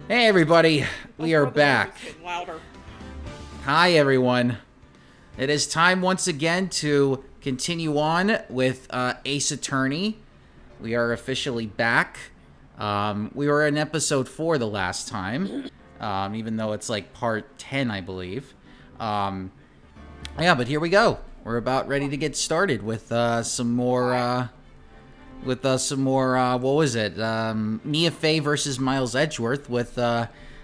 Hey everybody, we are back. Hi everyone. It is time once again to continue on with Ace Attorney. We are officially back. We were in episode 4 the last time, even though it's like part 10, I believe. Yeah, but here we go. We're about ready to get started with some more, what was it? Mia Fey versus Miles Edgeworth with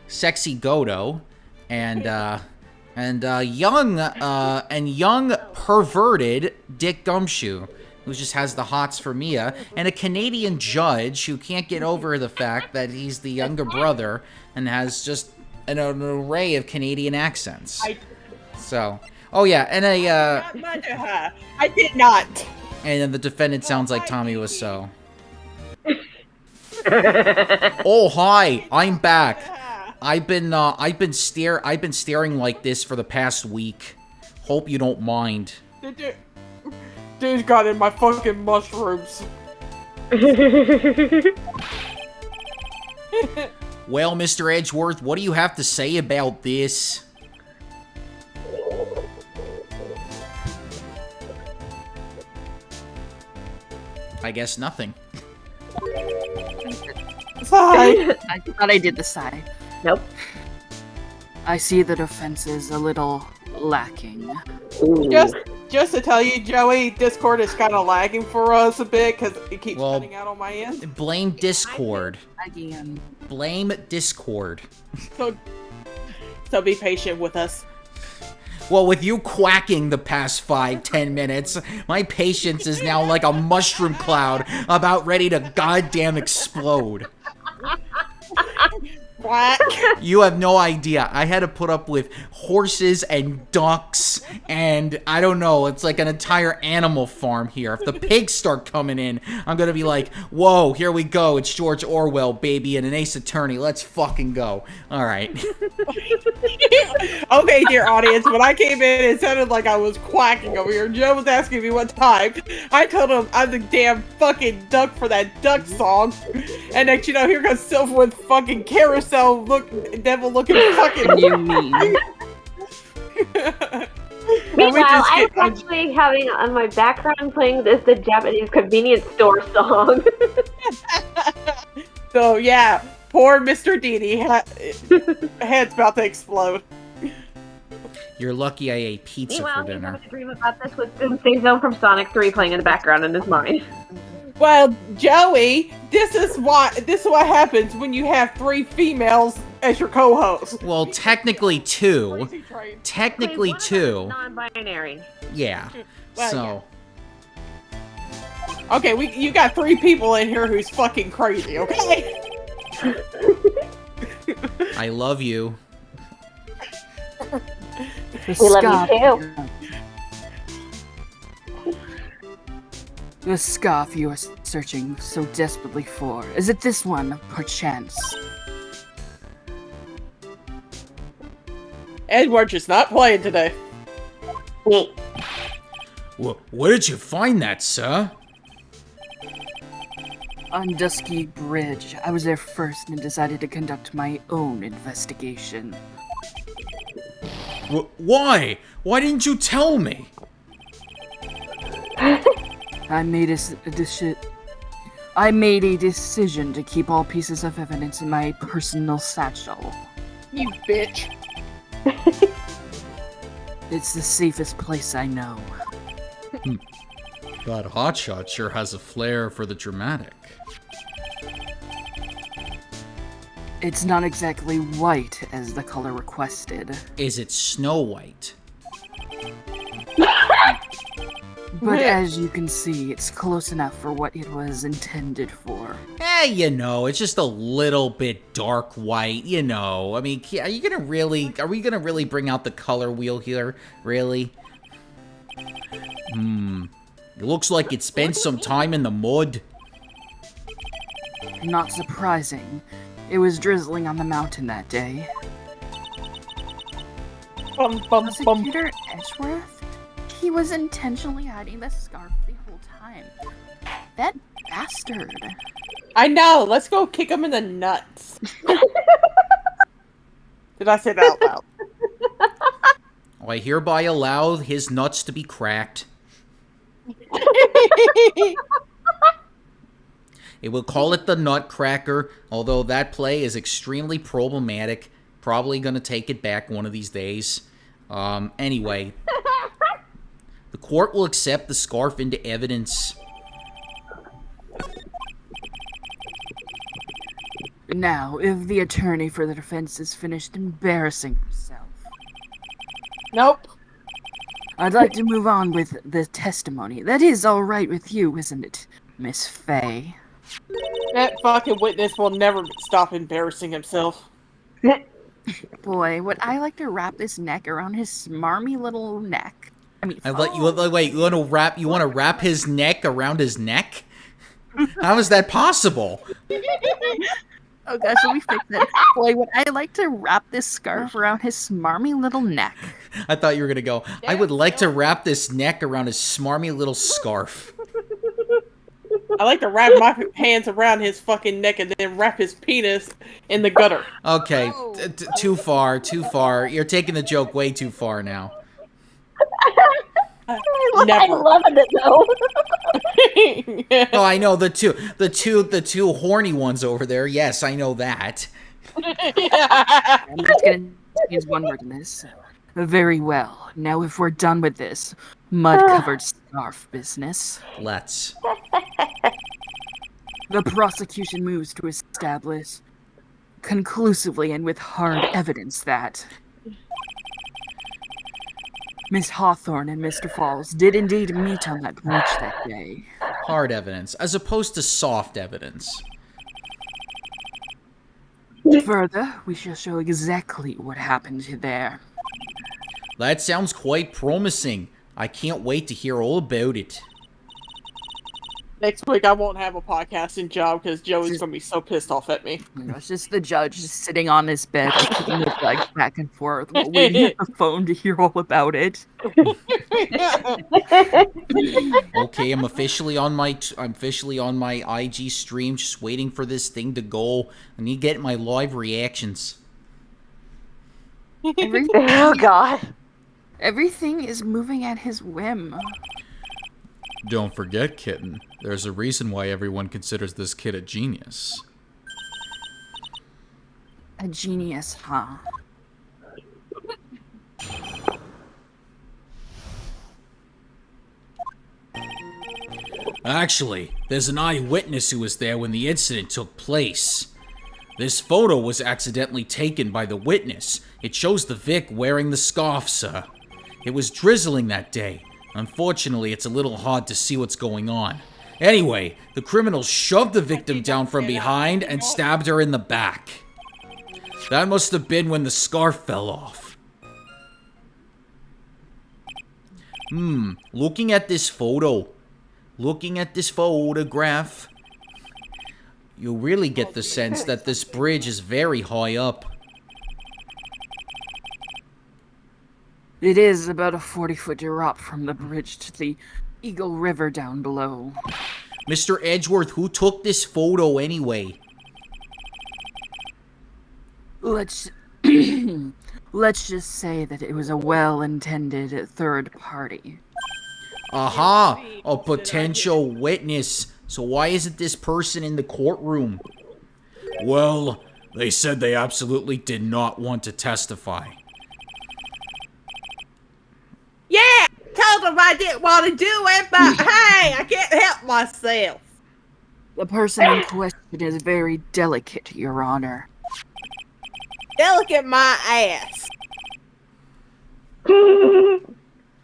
Sexy Godo and young perverted Dick Gumshoe, who just has the hots for Mia, and a Canadian judge who can't get over the fact that he's the younger brother and has just an array of Canadian accents. So, oh yeah, and I did not. And then the defendant sounds like Tommy Wiseau. Oh hi, I'm back. I've been staring like this for the past week. Hope you don't mind. Dude's got in my fucking mushrooms. Well, Mr. Edgeworth, what do you have to say about this? I guess nothing. Sigh. I thought I did the sigh. Nope. I see the defense is a little lacking. Ooh. Just to tell you, Joey, Discord is kind of lagging for us a bit because it keeps cutting out on my end. Blame Discord. Again. Blame Discord. So be patient with us. Well, with you quacking the past 5-10 minutes, my patience is now like a mushroom cloud about ready to goddamn explode. Quack. You have no idea. I had to put up with horses and ducks and, I don't know, it's like an entire animal farm here. If the pigs start coming in, I'm gonna be like, whoa, here we go. It's George Orwell, baby, and an Ace Attorney. Let's fucking go. Alright. Okay, dear audience, when I came in, it sounded like I was quacking over here. Joe was asking me what time. I told him I'm the damn fucking duck for that duck song. And next you know, here comes Sylph with fucking carousel devil looking fucking You mean? Meanwhile, I was actually having on my background playing the Japanese convenience store song. So yeah, poor Mr. Didi head's about to explode. You're lucky I ate pizza Meanwhile, for he's dinner. having a dream about this with Sensei Zone from Sonic 3 playing in the background in his mind. Well, Joey, this is what happens when you have 3 females as your co-hosts. Well, technically 2. Crazy train. Technically Wait, 2. Non-binary. Yeah. Well, So... Okay, you got 3 people in here who's fucking crazy, okay? I love you. We love you too. The scarf you are searching so desperately for. Is it this one, perchance? Edward's just not playing today. Where did you find that, sir? On Dusky Bridge. I was there first and decided to conduct my own investigation. Why? Why didn't you tell me? I made a decision to keep all pieces of evidence in my personal satchel. You bitch. It's the safest place I know. That hotshot sure has a flair for the dramatic. It's not exactly white as the color requested. Is it Snow White? But as you can see, it's close enough for what it was intended for. You know, it's just a little bit dark white, you know. I mean, are we gonna really bring out the color wheel here? Really? It looks like it spent some time in the mud. Not surprising. It was drizzling on the mountain that day. Prosecutor Edgeworth? He was intentionally hiding the scarf the whole time. That bastard. I know. Let's go kick him in the nuts. Did I say that out loud? I hereby allow his nuts to be cracked. It will call it the Nutcracker, although that play is extremely problematic. Probably going to take it back one of these days. Anyway, the court will accept the scarf into evidence. Now, if the attorney for the defense is finished embarrassing himself, Nope. I'd like to move on with the testimony. That is all right with you, isn't it, Miss Faye? That fucking witness will never stop embarrassing himself. Boy, would I like to wrap this neck around his smarmy little neck. I mean, Wait, you want to wrap his neck around his neck? How is that possible? oh gosh, should we fix it? Boy, would I like to wrap this scarf around his smarmy little neck. I thought you were going to go, I would like to wrap this neck around his smarmy little scarf. I like to wrap my hands around his fucking neck and then wrap his penis in the gutter. Okay, too far. You're taking the joke way too far now. Never. I'm loving it though. Oh, I know the two horny ones over there. Yes, I know that. I'm just gonna use one word in this. Very well. Now, if we're done with this mud-covered scarf business, Let's. the prosecution moves to establish conclusively and with hard evidence that Miss Hawthorne and Mr. Falls did indeed meet on that bridge that day. Hard evidence, as opposed to soft evidence. Further, we shall show exactly what happened there. That sounds quite promising. I can't wait to hear all about it. Next week I won't have a podcasting job because Joey's gonna be so pissed off at me. You know, it's just the judge just sitting on his bed, kicking his legs back and forth, while waiting at the phone to hear all about it. Okay, I'm officially on my IG stream, just waiting for this thing to go. I need to get my live reactions. Oh God. Everything is moving at his whim. Don't forget, kitten. There's a reason why everyone considers this kid a genius. A genius, huh? Actually, there's an eyewitness who was there when the incident took place. This photo was accidentally taken by the witness. It shows the Vic wearing the scarf, sir. It was drizzling that day. Unfortunately, it's a little hard to see what's going on. Anyway, the criminal shoved the victim down from behind and stabbed her in the back. That must have been when the scarf fell off. Looking at this photograph, you really get the sense that this bridge is very high up. It is about a 40-foot drop from the bridge to the Eagle River down below. Mr. Edgeworth, who took this photo anyway? Let's just say that it was a well-intended third party. Aha! A potential witness. So why isn't this person in the courtroom? Well, they said they absolutely did not want to testify. Yeah! Told them I didn't want to do it, but hey, I can't help myself. The person in question is very delicate, Your Honor. Delicate my ass.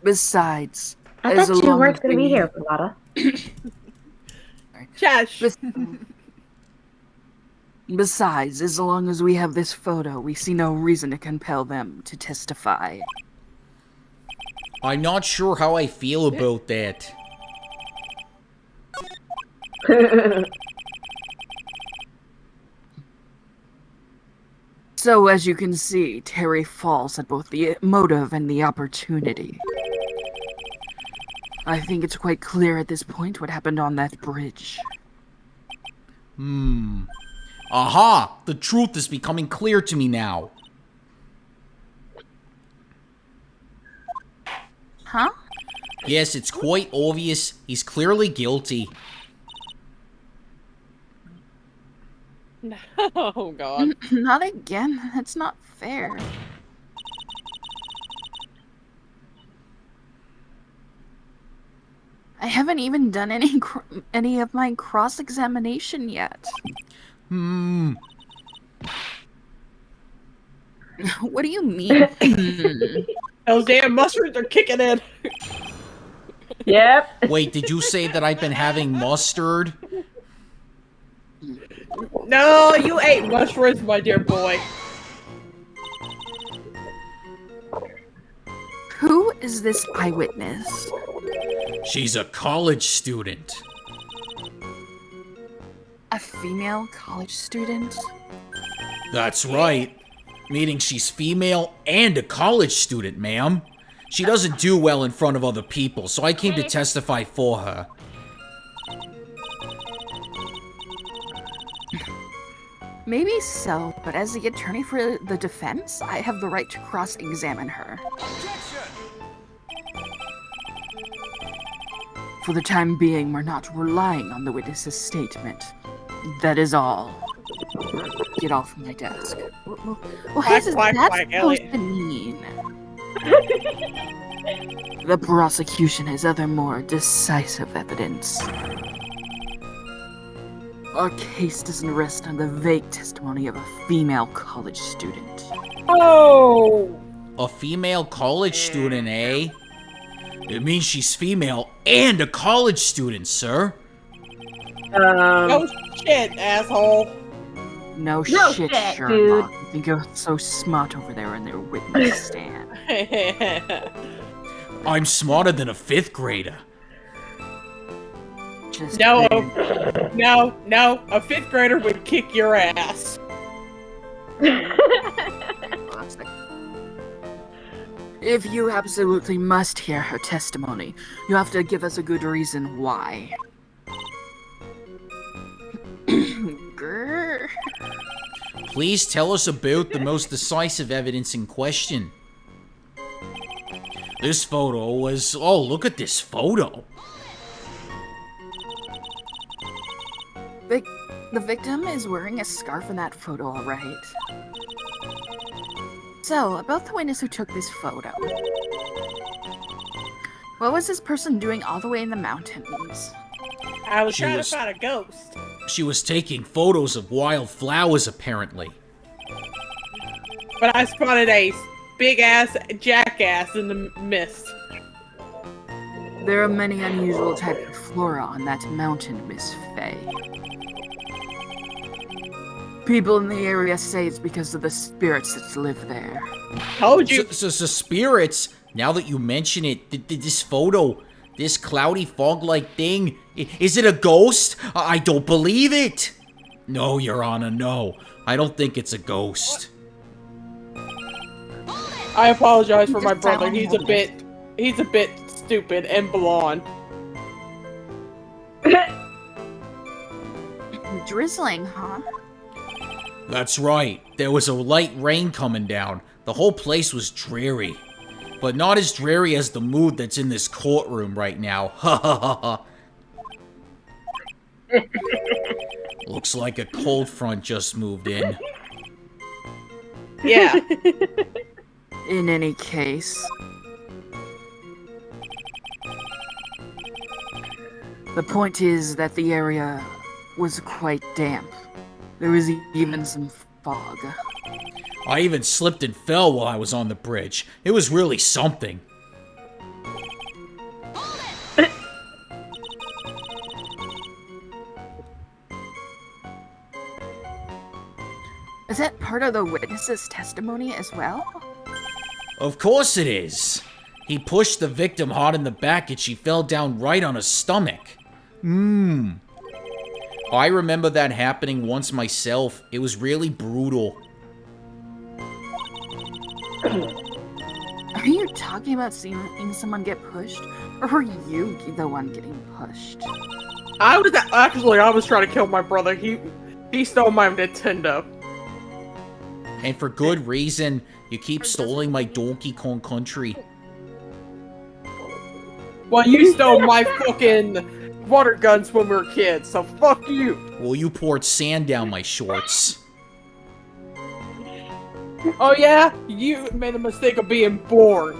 Besides, I as thought you long weren't as going to be we- here, Pilata. Shush. Besides, as long as we have this photo, we see no reason to compel them to testify. I'm not sure how I feel about that. So, as you can see, Terry Falls had both the motive and the opportunity. I think it's quite clear at this point what happened on that bridge. Aha! The truth is becoming clear to me now. Huh? Yes, it's quite obvious. He's clearly guilty. Oh, God. Not again. That's not fair. I haven't even done any of my cross-examination yet. What do you mean? Those damn mushrooms are kicking in. Yep. Wait, did you say that I've been having mustard? No, you ate mushrooms, my dear boy. Who is this eyewitness? She's a college student. A female college student? That's right. Meaning she's female and a college student, ma'am. She doesn't do well in front of other people, so I came to testify for her. Maybe so, but as the attorney for the defense, I have the right to cross-examine her. For the time being, we're not relying on the witness's statement. That is all. Get off my desk. What is that supposed to mean? The prosecution has other more decisive evidence. Our case doesn't rest on the vague testimony of a female college student. Oh! A female college student, eh? It means she's female and a college student, sir. No shit, asshole. No No shit, shit, Sherlock. You think you're so smart over there in their witness stand. I'm smarter than a 5th grader. Just No, kidding. no, a 5th grader would kick your ass. Classic. If you absolutely must hear her testimony, you have to give us a good reason why. Grr. Please tell us about the most decisive evidence in question. This photo was... Oh, look at this photo. The victim is wearing a scarf in that photo, alright? So, about the witness who took this photo. What was this person doing all the way in the mountains? I was She trying was- to find a ghost. She was taking photos of wild flowers, apparently. But I spotted a big-ass jackass in the mist. There are many unusual types of flora on that mountain, Miss Faye. People in the area say it's because of the spirits that live there. Told you. So spirits, now that you mention it, this photo, this cloudy fog-like thing, is it a ghost? I don't believe it. No, Your Honor, no. I don't think it's a ghost. I apologize for my Just brother. sound He's a bit stupid and blonde. Drizzling, huh? That's right. There was a light rain coming down. The whole place was dreary. But not as dreary as the mood that's in this courtroom right now. Ha ha ha ha. Looks like a cold front just moved in. Yeah. In any case, the point is that the area was quite damp. There was even some fog. I even slipped and fell while I was on the bridge. It was really something. Is that part of the witness's testimony as well? Of course it is. He pushed the victim hard in the back and she fell down right on her stomach. I remember that happening once myself. It was really brutal. Are you talking about seeing someone get pushed? Or were you the one getting pushed? I was trying to kill my brother. He stole my Nintendo. And for good reason. You keep stealing my Donkey Kong Country. Well, you stole my fucking water guns when we were kids, so fuck you. Well, you poured sand down my shorts. Oh yeah? You made the mistake of being born.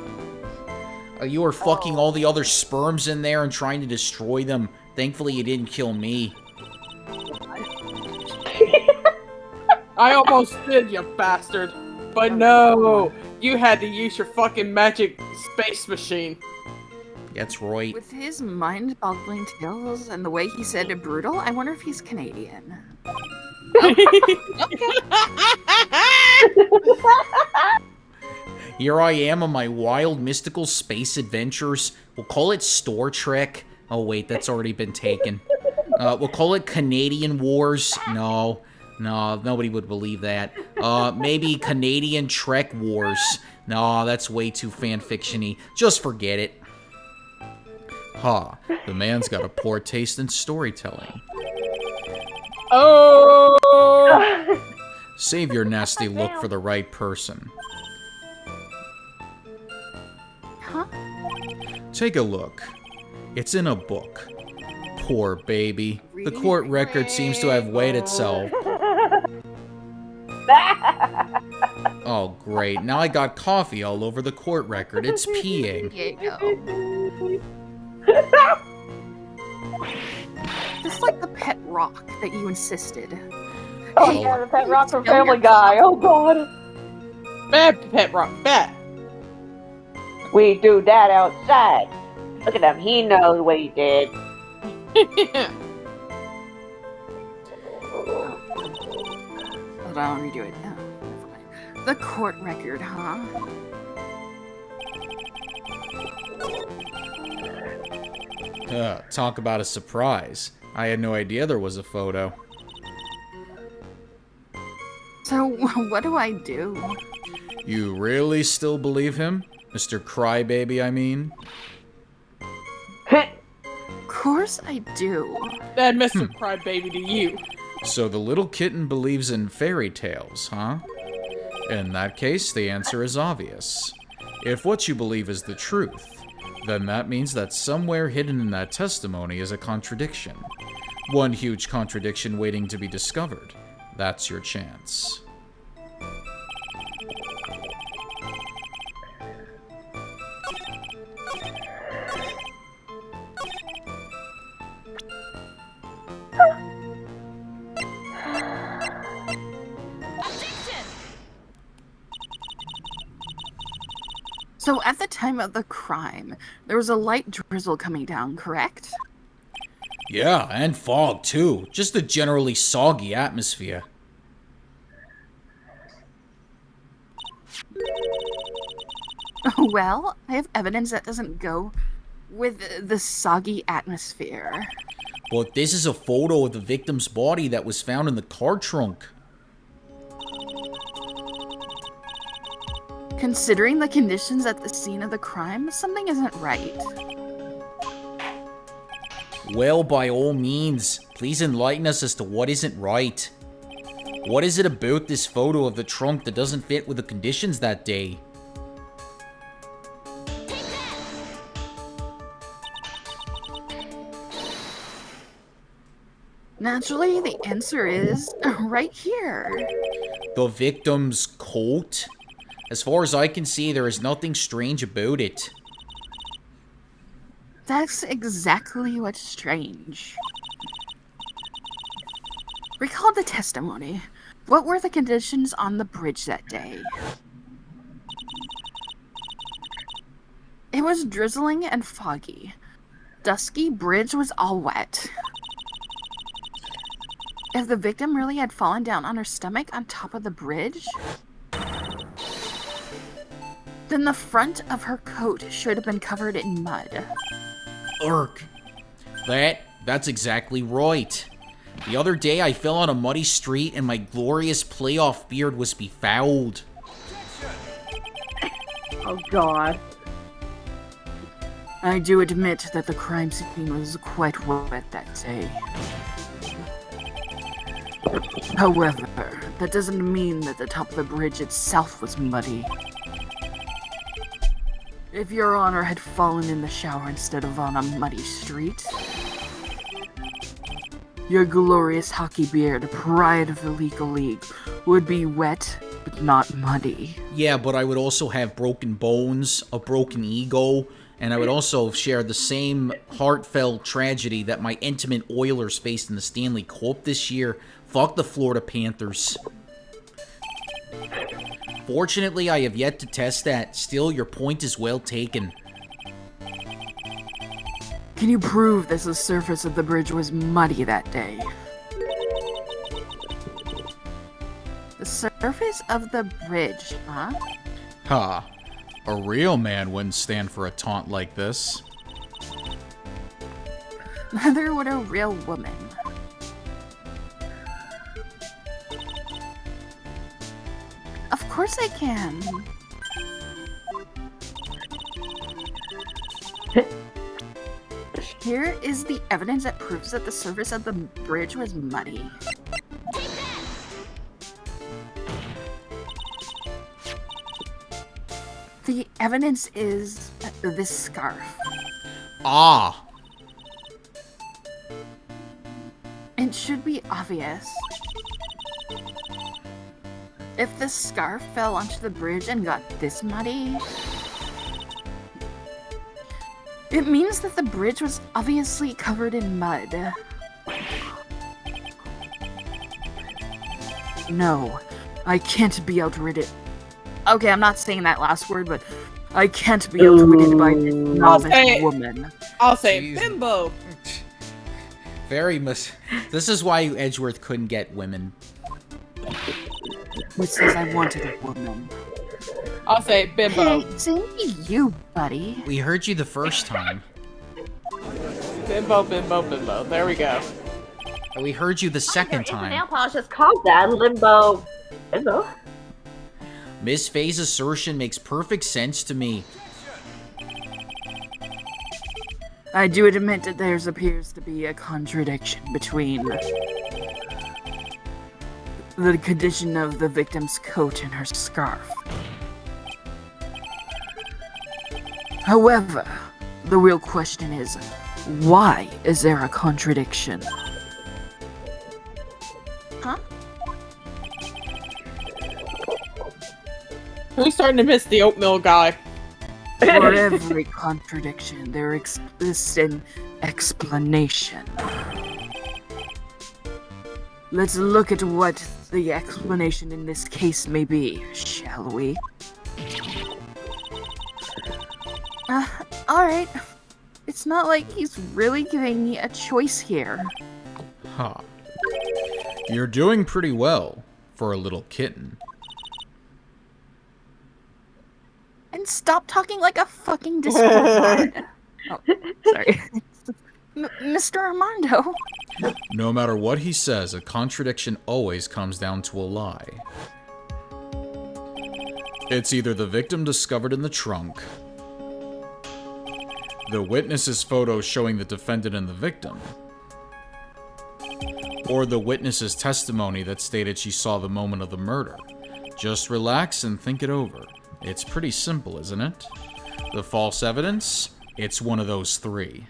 You were fucking all the other sperms in there and trying to destroy them. Thankfully, you didn't kill me. I almost did, you bastard. But no, you had to use your fucking magic space machine. That's right. With his mind-boggling tales and the way he said brutal, I wonder if he's Canadian. Okay. Here I am on my wild mystical space adventures. We'll call it Star Trek. Oh wait, that's already been taken. We'll call it Canadian Wars. No, nobody would believe that. Maybe Canadian Trek Wars. No, that's way too fanfiction-y. Just forget it. Ha, the man's got a poor taste in storytelling. Oh! Save your nasty look for the right person. Huh? Take a look. It's in a book. Poor baby. The court record seems to have weighed itself. Oh, great. Now I got coffee all over the court record. It's peeing. Yeah, you know. Just like the pet rock that you insisted. Oh Hey, yeah, the pet rock from tell Family your Guy. Oh god. Bad pet rock, bad. We do that outside. Look at him. He knows what he did. Hold on, redo it. No, never mind. The court record, huh? Talk about a surprise. I had no idea there was a photo. So, what do I do? You really still believe him? Mr. Crybaby, I mean? Of course I do. That Mr. Crybaby to you. So the little kitten believes in fairy tales, huh? In that case, the answer is obvious. If what you believe is the truth, then that means that somewhere hidden in that testimony is a contradiction. One huge contradiction waiting to be discovered. That's your chance. So, at the time of the crime, there was a light drizzle coming down, correct? Yeah, and fog too. Just a generally soggy atmosphere. Well, I have evidence that doesn't go with the soggy atmosphere. But this is a photo of the victim's body that was found in the car trunk. Considering the conditions at the scene of the crime, something isn't right. Well, by all means, please enlighten us as to what isn't right. What is it about this photo of the trunk that doesn't fit with the conditions that day? Naturally, the answer is right here. The victim's coat? As far as I can see, there is nothing strange about it. That's exactly what's strange. Recall the testimony. What were the conditions on the bridge that day? It was drizzling and foggy. Dusky bridge was all wet. If the victim really had fallen down on her stomach on top of the bridge, then the front of her coat should have been covered in mud. Urk. That's exactly right. The other day I fell on a muddy street and my glorious playoff beard was befouled. Oh god. I do admit that the crime scene was quite wet that day. However, that doesn't mean that the top of the bridge itself was muddy. If Your Honor had fallen in the shower instead of on a muddy street, your glorious hockey beard, pride of the legal league, would be wet, but not muddy. Yeah, but I would also have broken bones, a broken ego, and I would also share the same heartfelt tragedy that my intimate Oilers faced in the Stanley Cup this year. Fuck the Florida Panthers. Fortunately, I have yet to test that. Still, your point is well taken. Can you prove that the surface of the bridge was muddy that day? The surface of the bridge, huh? Ha. A real man wouldn't stand for a taunt like this. Neither would a real woman. Of course I can. Here is the evidence that proves that the surface of the bridge was muddy. The evidence is this scarf. Ah! It should be obvious. If the scarf fell onto the bridge and got this muddy, it means that the bridge was obviously covered in mud. No, I can't be outwitted. Okay, I'm not saying that last word, but I can't be outwitted by this novice woman. I'll say bimbo. This is why Edgeworth couldn't get women. Who says I wanted a woman? I'll say bimbo. Hey, same to you, buddy. We heard you the first time. Bimbo, bimbo, bimbo. There we go. We heard you the second time. Nail polish is called that. Limbo. Limbo. Miss Faye's assertion makes perfect sense to me. I do admit that there appears to be a contradiction between the condition of the victim's coat and her scarf. However, the real question is, why is there a contradiction? Huh? Who's starting to miss the oatmeal guy? For every contradiction, there exists an explanation. Let's look at what the explanation in this case may be, shall we? Alright. It's not like he's really giving me a choice here. Huh. You're doing pretty well for a little kitten. And stop talking like a fucking Discord bot. Oh, sorry. Mr. Armando. No matter what he says, a contradiction always comes down to a lie. It's either the victim discovered in the trunk, the witness's photo showing the defendant and the victim, or the witness's testimony that stated she saw the moment of the murder. Just relax and think it over. It's pretty simple, isn't it? The false evidence? It's one of those three.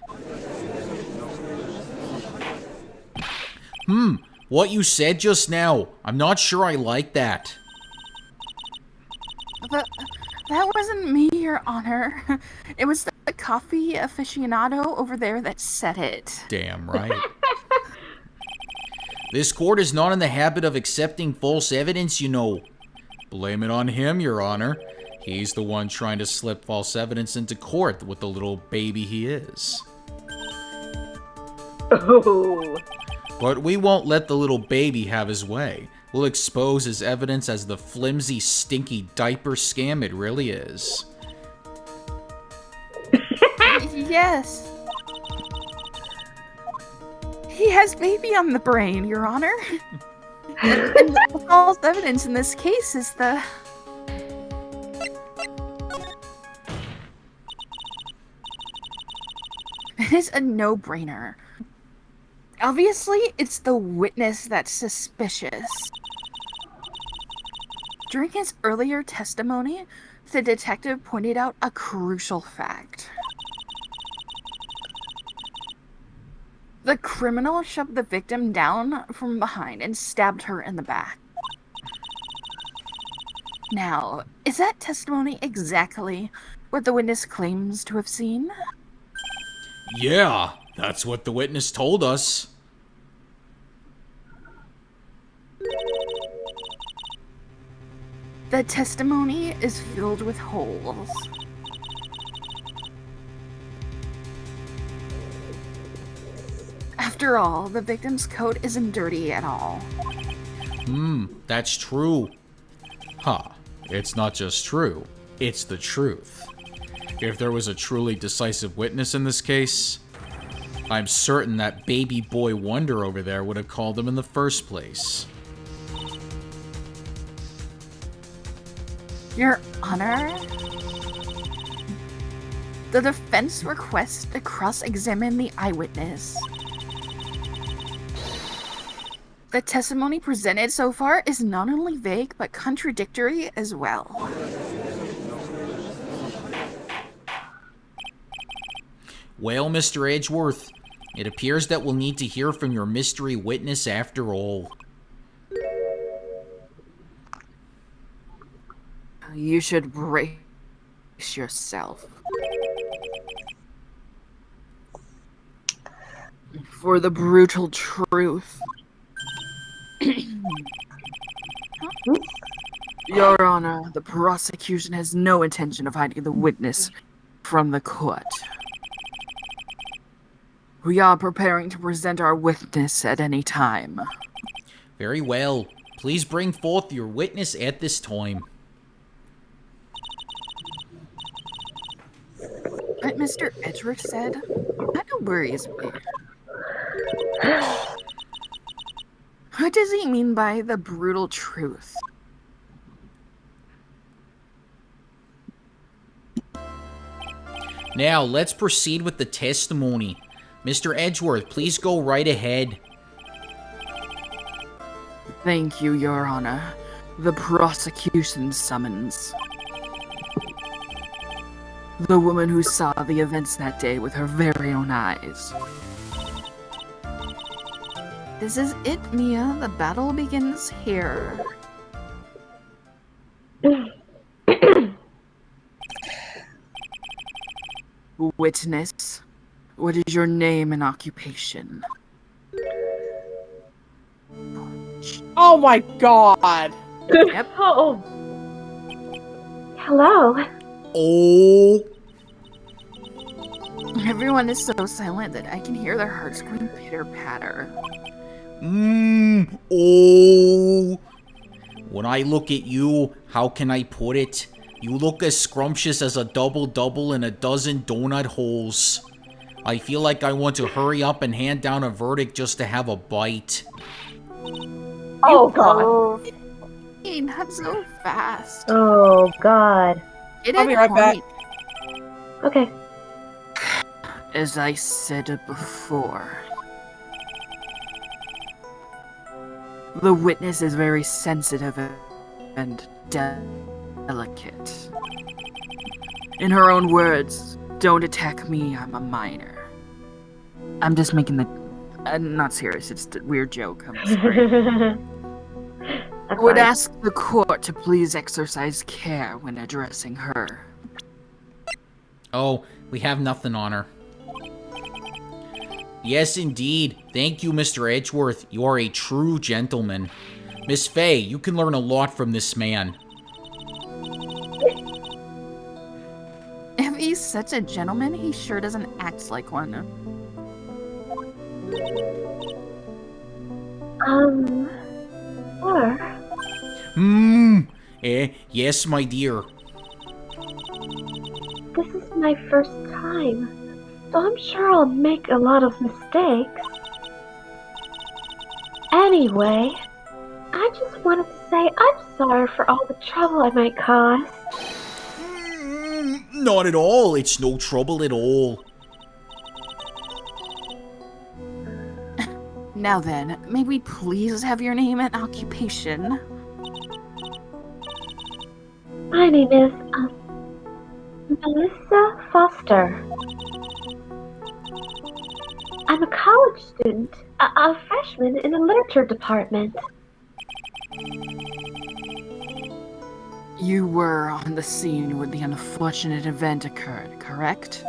What you said just now, I'm not sure I like that. But that wasn't me, Your Honor. It was the coffee aficionado over there that said it. Damn right. This court is not in the habit of accepting false evidence, you know. Blame it on him, Your Honor. He's the one trying to slip false evidence into court with the little baby he is. Oh. But we won't let the little baby have his way. We'll expose his evidence as the flimsy, stinky diaper scam it really is. Yes. He has baby on the brain, Your Honor. And the false evidence in this case is the... It is a no-brainer. Obviously, it's the witness that's suspicious. During his earlier testimony, the detective pointed out a crucial fact. The criminal shoved the victim down from behind and stabbed her in the back. Now, is that testimony exactly what the witness claims to have seen? Yeah, that's what the witness told us. The testimony is filled with holes. After all, the victim's coat isn't dirty at all. That's true. Huh. It's not just true, it's the truth. If there was a truly decisive witness in this case, I'm certain that baby boy wonder over there would have called him in the first place. Your Honor, the defense requests to cross-examine the eyewitness. The testimony presented so far is not only vague, but contradictory as well. Well, Mr. Edgeworth, it appears that we'll need to hear from your mystery witness after all. You should brace yourself. For the brutal truth. Your Honor, the prosecution has no intention of hiding the witness from the court. We are preparing to present our witness at any time. Very well. Please bring forth your witness at this time. But Mr. Edgeworth said, that worries me. What does he mean by the brutal truth? Now, let's proceed with the testimony. Mr. Edgeworth, please go right ahead. Thank you, Your Honor. The prosecution summons. The woman who saw the events that day with her very own eyes. This is it, Mia. The battle begins here. Witness, what is your name and occupation? Oh my god! Yep. Oh. Hello. Oh. Everyone is so silent that I can hear their hearts scream pitter-patter. Oh. When I look at you, how can I put it? You look as scrumptious as a double-double in a dozen donut holes. I feel like I want to hurry up and hand down a verdict just to have a bite. Oh, God. Hey, not so fast. Oh, God. I'll be right back. Okay. As I said before, the witness is very sensitive and delicate. In her own words, don't attack me, I'm a minor. I'm just making the... not serious, it's a weird joke. I'm sorry. I would ask the court to please exercise care when addressing her. Oh, we have nothing on her. Yes, indeed. Thank you, Mr. Edgeworth. You are a true gentleman. Miss Faye, you can learn a lot from this man. If he's such a gentleman, he sure doesn't act like one. Sir? Yes, my dear. This is my first time, so I'm sure I'll make a lot of mistakes. Anyway, I just wanted to say I'm sorry for all the trouble I might cause. Not at all. It's no trouble at all. Now then, may we please have your name and occupation? My name is Melissa Foster. I'm a college student, a freshman in the literature department. You were on the scene when the unfortunate event occurred, correct?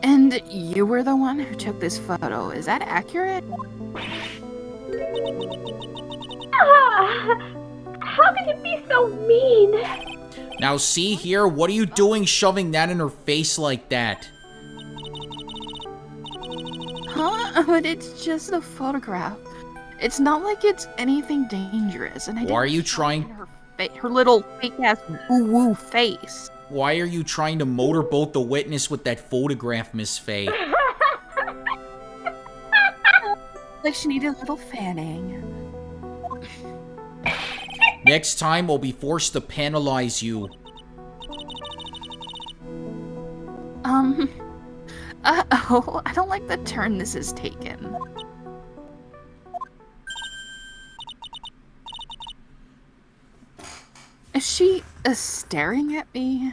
And you were the one who took this photo, is that accurate? How can you be so mean? Now see here, what are you doing shoving that in her face like that? Huh? But it's just a photograph. It's not like it's anything dangerous, and I Why are didn't you shove trying- it in her little fake-ass woo-woo face? Why are you trying to motorboat the witness with that photograph, Miss Faye? Like she needed a little fanning. Next time, I'll be forced to penalize you. Uh-oh, I don't like the turn this has taken. Is she staring at me?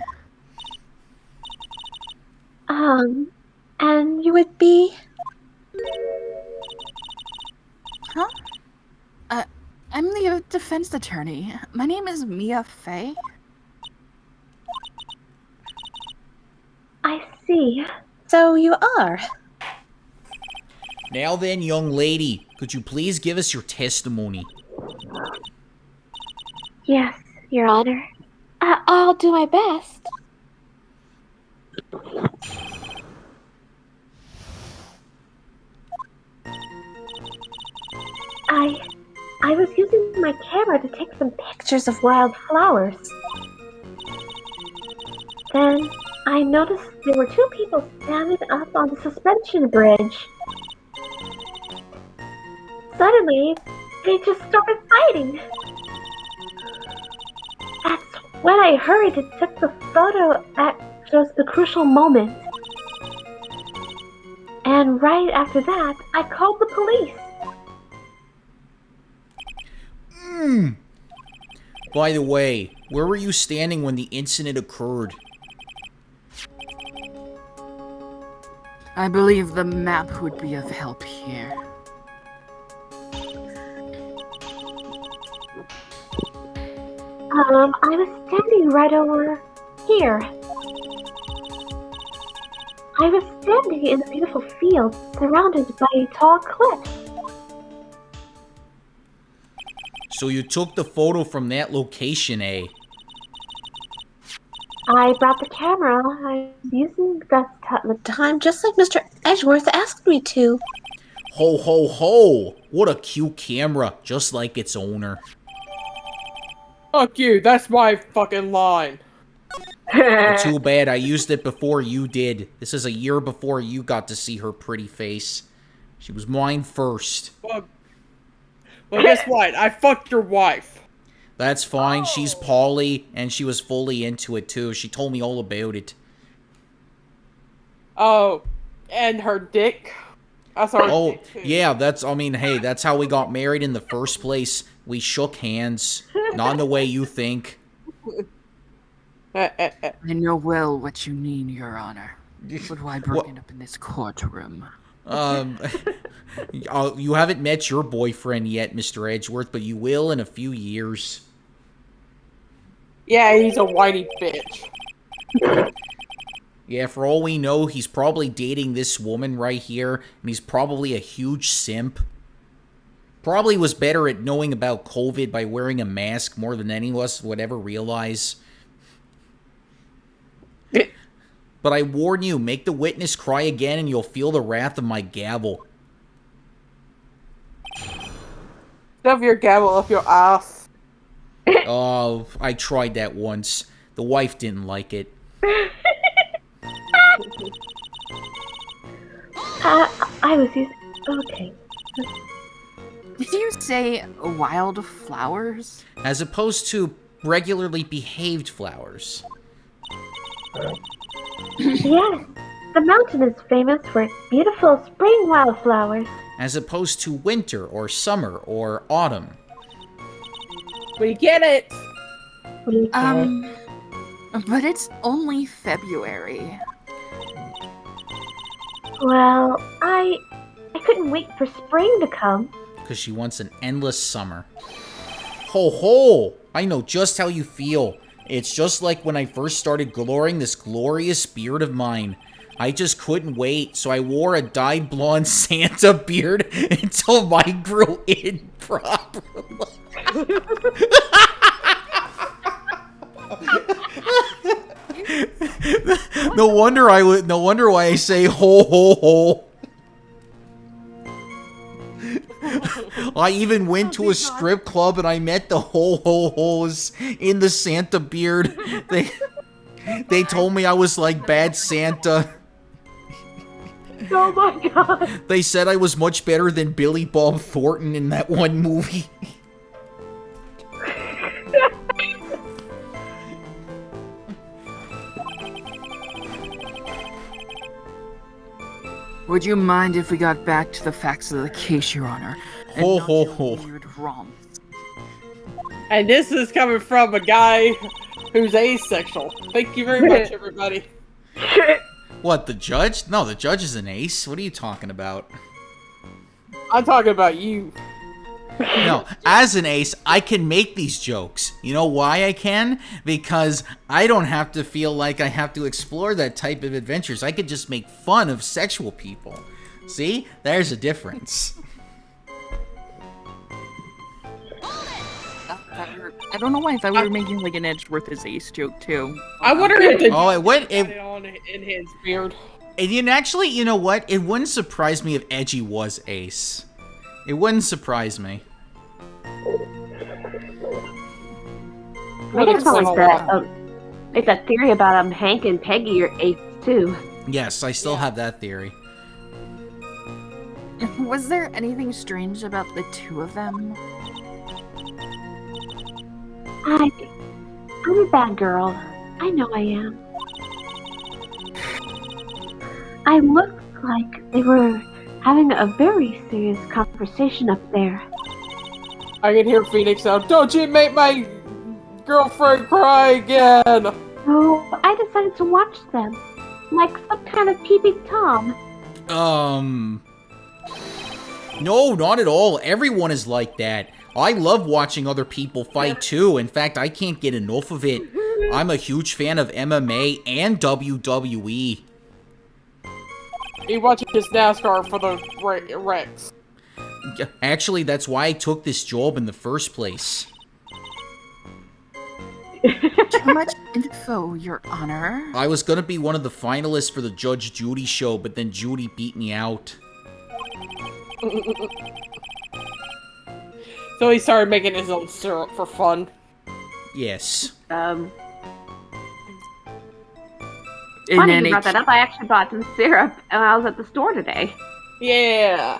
And you would be? Huh? I'm the defense attorney. My name is Mia Faye. I see. So you are? Now then, young lady, could you please give us your testimony? Yes, Your Honor. I'll do my best. I was using my camera to take some pictures of wild flowers. Then I noticed there were two people standing up on the suspension bridge. Suddenly, they just started fighting. That's when I hurried and took the photo at just the crucial moment. And right after that, I called the police. By the way, where were you standing when the incident occurred? I believe the map would be of help here. I was standing right over here. I was standing in a beautiful field surrounded by tall cliffs. So you took the photo from that location, eh? I brought the camera. I was using the time just like Mr. Edgeworth asked me to. Ho ho ho! What a cute camera, just like its owner. Fuck you, that's my fucking line. Well, too bad, I used it before you did. This is a year before you got to see her pretty face. She was mine first. Well, guess what? I fucked your wife. That's fine, she's Polly, and she was fully into it too. She told me all about it. Oh, and her dick. I saw her Oh, dick too. yeah, hey, that's how we got married in the first place. We shook hands. Not in the way you think. I know well what you mean, Your Honor. But why bring it up in this courtroom? You haven't met your boyfriend yet, Mr. Edgeworth, but you will in a few years. Yeah, he's a whiny bitch. Yeah, for all we know, he's probably dating this woman right here, and he's probably a huge simp. Probably was better at knowing about COVID by wearing a mask more than any of us would ever realize. But I warn you, make the witness cry again and you'll feel the wrath of my gavel. Shove your gavel up your ass. Oh, I tried that once. The wife didn't like it. I was using... Okay. Did you say wild flowers? As opposed to regularly behaved flowers. Yes, the mountain is famous for its beautiful spring wildflowers. As opposed to winter or summer or autumn. We get it. But it's only February. Well, I couldn't wait for spring to come. Because she wants an endless summer. Ho ho! I know just how you feel. It's just like when I first started growing this glorious beard of mine. I just couldn't wait, so I wore a dyed blonde Santa beard until mine grew in properly. No wonder why I say ho ho ho. I even went to a strip club and I met the ho ho ho's in the Santa beard. They told me I was like bad Santa. Oh my god. They said I was much better than Billy Bob Thornton in that one movie. Would you mind if we got back to the facts of the case, Your Honor? And Ho, not ho, your ho. weird romps? And this is coming from a guy who's asexual. Thank you very much, everybody. What, the judge? No, the judge is an ace. What are you talking about? I'm talking about you. No, as an ace, I can make these jokes. You know why I can? Because I don't have to feel like I have to explore that type of adventures. I could just make fun of sexual people. See? There's a difference. I don't know why I thought we were making like an Edgeworth's ace joke too. I wonder if the Oh, it went... it on in his beard. And you know what? It wouldn't surprise me if Edgy was ace. It wouldn't surprise me. I guess it's that theory about Hank and Peggy are ace too. Yes, I still have that theory. Was there anything strange about the two of them? I'm a bad girl. I know I am. I looked like they were having a very serious conversation up there. I can hear Phoenix now. Don't you make my girlfriend cry again! So I decided to watch them, like some kind of peeping Tom. No, not at all. Everyone is like that. I love watching other people fight too. In fact, I can't get enough of it. I'm a huge fan of MMA and WWE. He watches NASCAR for the wrecks. Actually, that's why I took this job in the first place. Too much info, Your Honor. I was gonna be one of the finalists for the Judge Judy show, but then Judy beat me out. So he started making his own syrup for fun. Yes. In Funny any you brought that up. I actually bought some syrup when I was at the store today. Yeah.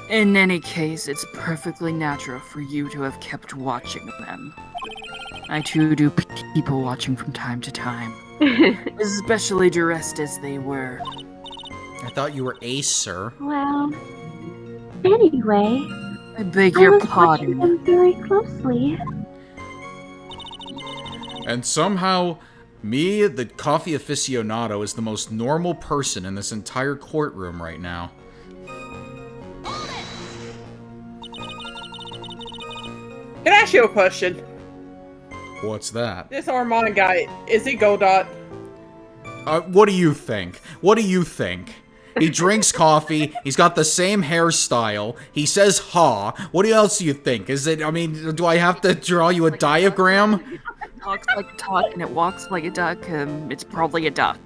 In any case, it's perfectly natural for you to have kept watching them. I too do people watching from time to time, especially dressed as they were. I thought you were ace, sir. Well, anyway, I beg I your was watching pardon. them very closely. And somehow, me, the coffee aficionado, is the most normal person in this entire courtroom right now. Can I ask you a question? What's that? This Armand guy, is he Godot? What do you think? What do you think? He drinks coffee, he's got the same hairstyle, he says ha. What else do you think? Is it, I mean, do I have to draw you a diagram? It talks like a duck and it walks like a duck. It's probably a duck.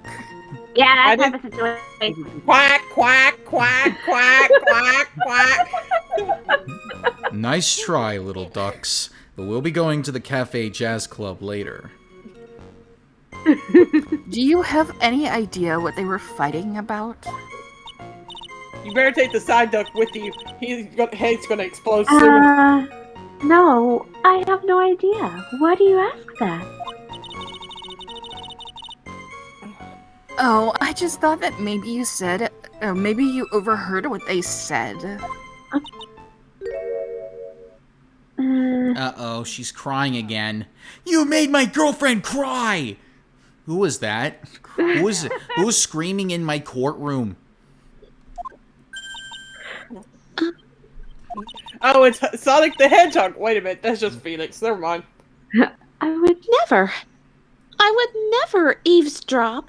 Yeah, I that type of situation. Quack, quack, quack, quack, quack, quack. Nice try, little ducks. But we'll be going to the Cafe Jazz Club later. Do you have any idea what they were fighting about? You better take the side duck with you. Head's gonna explode soon. No, I have no idea. Why do you ask that? Oh, I just thought that maybe you said, maybe you overheard what they said. Uh-oh, she's crying again. You made my girlfriend cry! Who was that? Who was screaming in my courtroom? Oh, it's Sonic the Hedgehog. Wait a minute, that's just Phoenix. Never mind. I would never eavesdrop.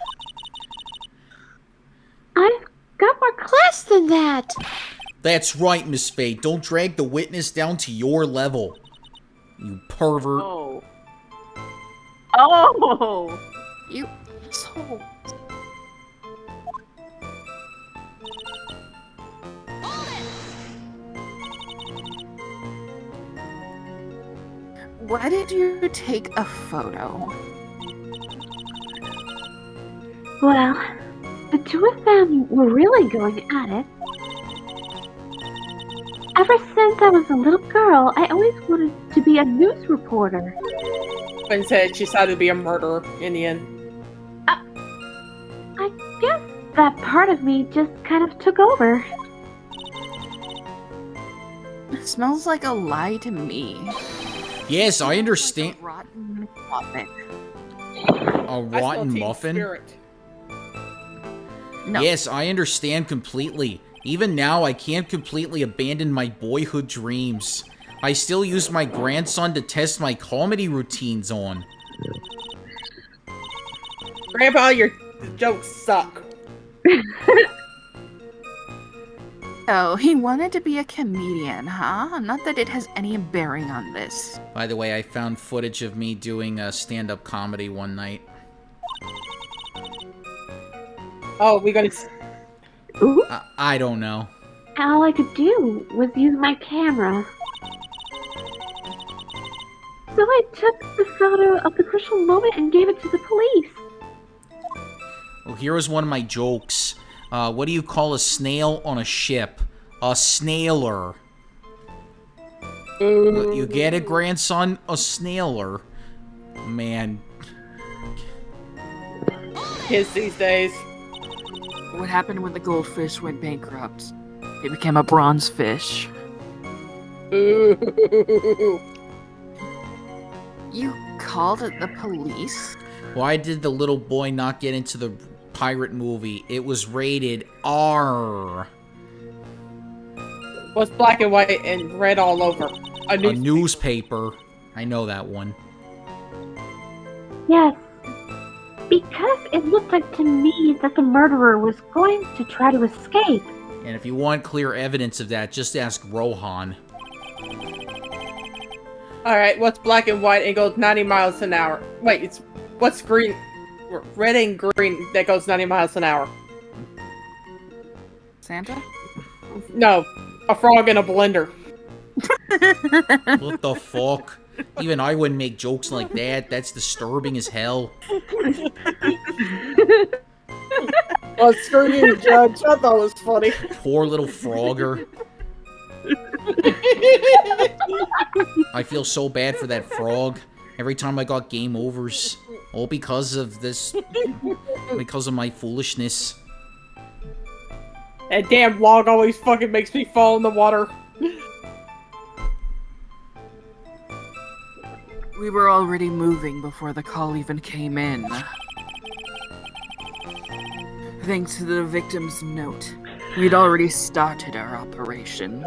I've got more Less than that. That's right, Miss Faye. Don't drag the witness down to your level. You pervert. Oh. Oh! You asshole. Why did you take a photo? Well, the two of them were really going at it. Ever since I was a little girl, I always wanted to be a news reporter. And said she decided to be a murderer in the end. I guess that part of me just kind of took over. It smells like a lie to me. Yes, I understand. Like a rotten muffin. A rotten muffin? Spirit. No. Yes, I understand completely. Even now, I can't completely abandon my boyhood dreams. I still use my grandson to test my comedy routines on. Grandpa, your jokes suck. Oh, he wanted to be a comedian, huh? Not that it has any bearing on this. By the way, I found footage of me doing a stand-up comedy one night. Oh, we gonna... Ooh, I don't know. all I could do was use my camera. So I took the photo of the crucial moment and gave it to the police. Well, here is one of my jokes. What do you call a snail on a ship? A snailer. You get it, grandson? A snailer. Man. Kids these days. What happened when the goldfish went bankrupt? It became a bronze fish. Ooh. You called it the police? Why did the little boy not get into the pirate movie? It was rated R. Was black and white and red all over. A newspaper. I know that one. Yes, because it looked like to me that the murderer was going to try to escape. And if you want clear evidence of that, just ask Rohan. Alright, what's black and white and goes 90 miles an hour? Wait, what's green? Red and green that goes 90 miles an hour. Santa? No, a frog in a blender. What the fuck? Even I wouldn't make jokes like that. That's disturbing as hell. Well, screw you, Judge. I thought it was funny. Poor little Frogger. I feel so bad for that frog. Every time I got game overs. All because of this. Because of my foolishness. That damn log always fucking makes me fall in the water. We were already moving before the call even came in. Thanks to the victim's note, we'd already started our operation.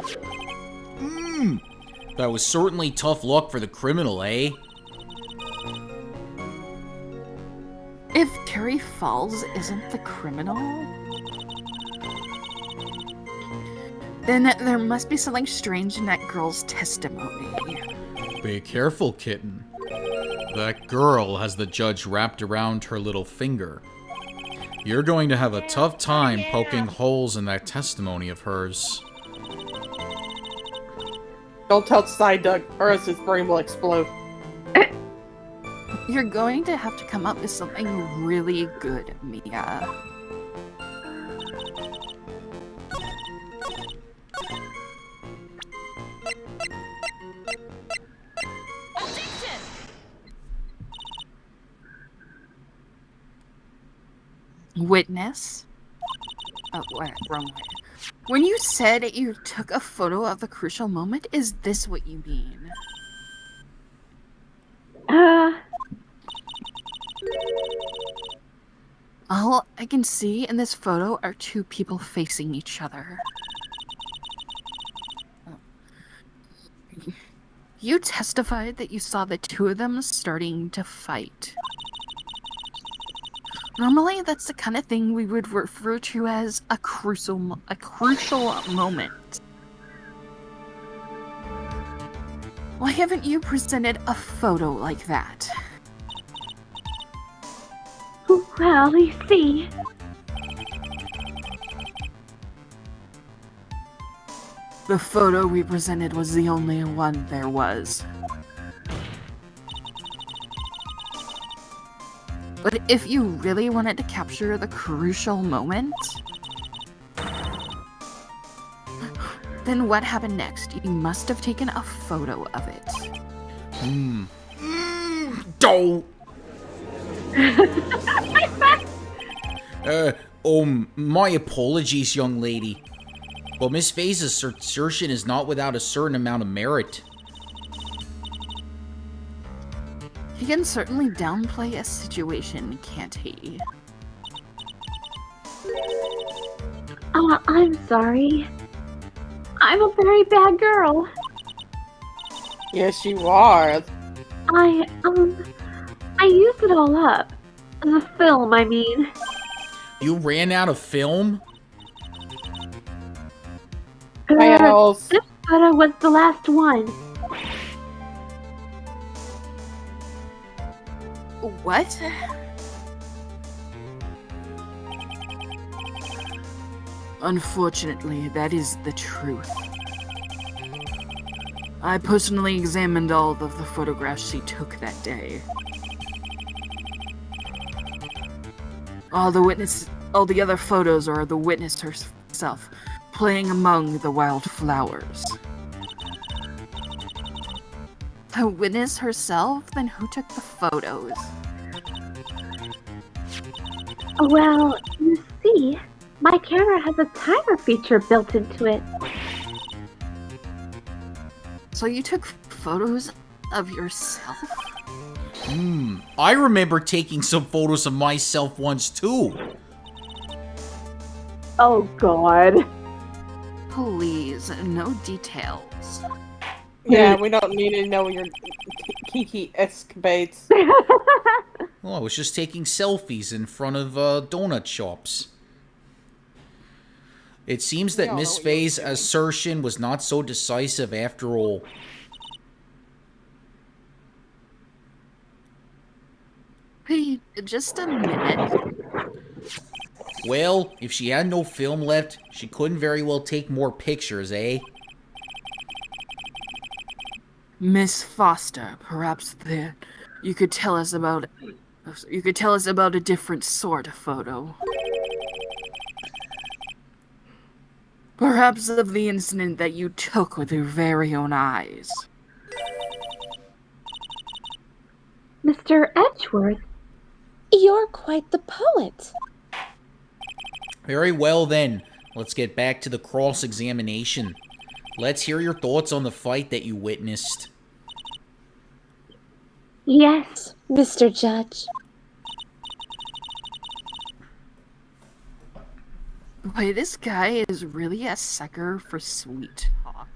That was certainly tough luck for the criminal, eh? If Terry Falls isn't the criminal, then there must be something strange in that girl's testimony. Be careful, kitten. That girl has the judge wrapped around her little finger. You're going to have a tough time poking holes in that testimony of hers. Don't tell Side Doug, or else his brain will explode. You're going to have to come up with something really good, Mia. Witness? Oh, wait, wrong way. When you said you took a photo of the crucial moment, is this what you mean? All I can see in this photo are two people facing each other. You testified that you saw the two of them starting to fight. Normally, that's the kind of thing we would refer to as a crucial moment. Why haven't you presented a photo like that? Well, you see, The photo we presented was the only one there was. But if you really wanted to capture the crucial moment, then what happened next? You must have taken a photo of it. Don't. My apologies, young lady. But Miss Faye's assertion is not without a certain amount of merit. He can certainly downplay a situation, can't he? I'm sorry. I'm a very bad girl. Yes, you are. I used it all up. The film, I mean. You ran out of film? Fails. This photo was the last one. What? Unfortunately, that is the truth. I personally examined all of the photographs she took that day. All the other photos are the witness herself, playing among the wildflowers. The witness herself? Then who took the photos? Well, you see, my camera has a timer feature built into it. So you took photos of yourself? I remember taking some photos of myself once too. Oh, God. Please, no details. Yeah, we don't need to know your Kiki escapades. Well, I was just taking selfies in front of donut shops. It seems that all Miss know what you were Faye's doing. assertion was not so decisive after all. Wait, just a minute. Well, if she had no film left, she couldn't very well take more pictures, eh? Miss Foster, perhaps you could tell us about a different sort of photo. Perhaps of the incident that you took with your very own eyes. Mr. Edgeworth, You're quite the poet. Very well then, let's get back to the cross-examination. Let's hear your thoughts on the fight that you witnessed. Yes, Mr. Judge. Boy, this guy is really a sucker for sweet talk.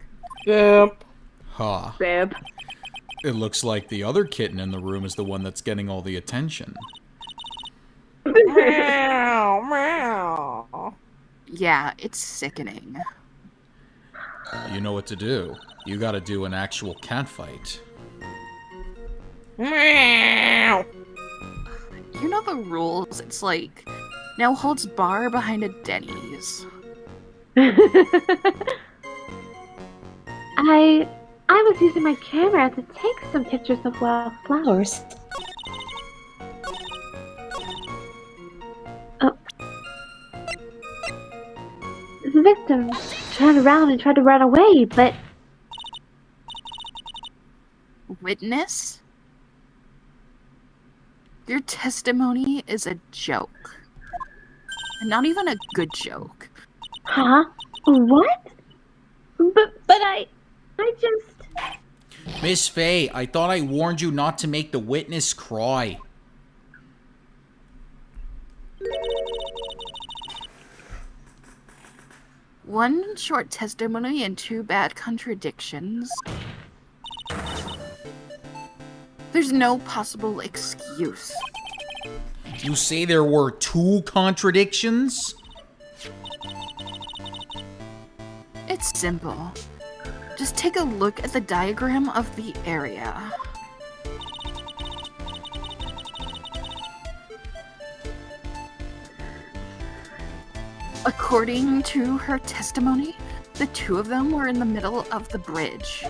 Yep. Huh. Bib. It looks like the other kitten in the room is the one that's getting all the attention. Meow, meow. Yeah, it's sickening. You know what to do. You gotta do an actual cat fight. Meow. You know the rules. It's like, now holds bar behind a Denny's. I was using my camera to take some pictures of wildflowers. Oh. The victim turned around and tried to run away, but Witness? Your testimony is a joke. And not even a good joke. huh? What? But I just... Miss Faye, I thought I warned you not to make the witness cry. One short testimony and 2 bad contradictions. There's no possible excuse. You say there were 2 contradictions? It's simple. Just take a look at the diagram of the area. According to her testimony, the 2 of them were in the middle of the bridge.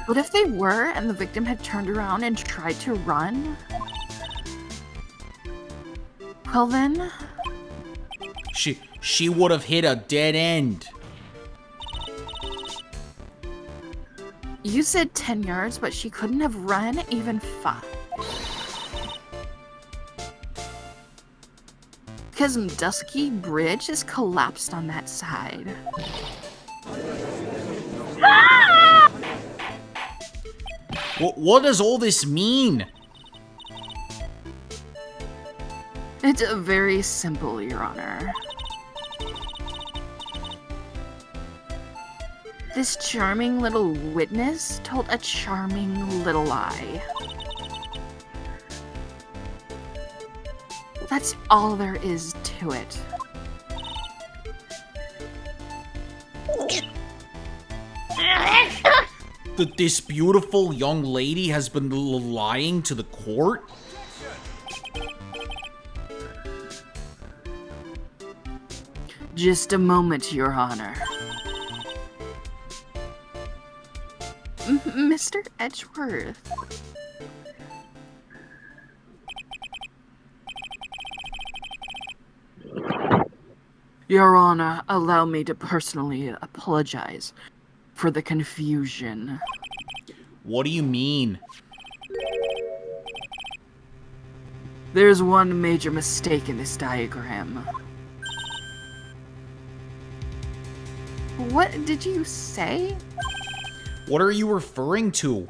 What if they were and the victim had turned around and tried to run? Well then... She would have hit a dead end. You said 10 yards, but she couldn't have run even 5. Because Dusky Bridge is collapsed on that side. What does all this mean? It's very simple, Your Honor. This charming little witness told a charming little lie. That's all there is to it. That this beautiful young lady has been lying to the court? Just a moment, Your Honor. Mr. Edgeworth. Your Honor, allow me to personally apologize for the confusion. What do you mean? There's one major mistake in this diagram. What did you say? What are you referring to?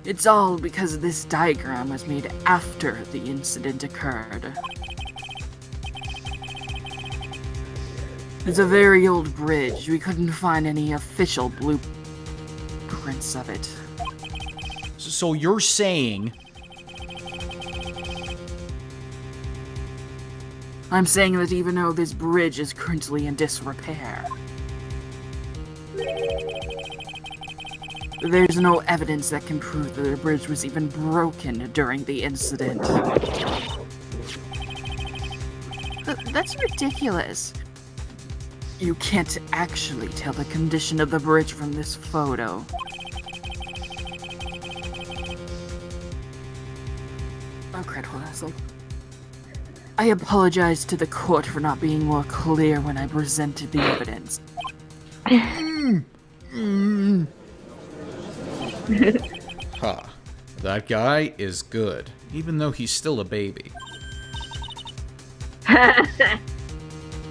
It's all because this diagram was made after the incident occurred. It's a very old bridge. We couldn't find any official blueprints of it. So you're saying... I'm saying that even though this bridge is currently in disrepair, there's no evidence that can prove that the bridge was even broken during the incident. That's ridiculous. You can't actually tell the condition of the bridge from this photo. Oh, crap, hold on a second. I apologize to the court for not being more clear when I presented the evidence. Huh. That guy is good, even though he's still a baby.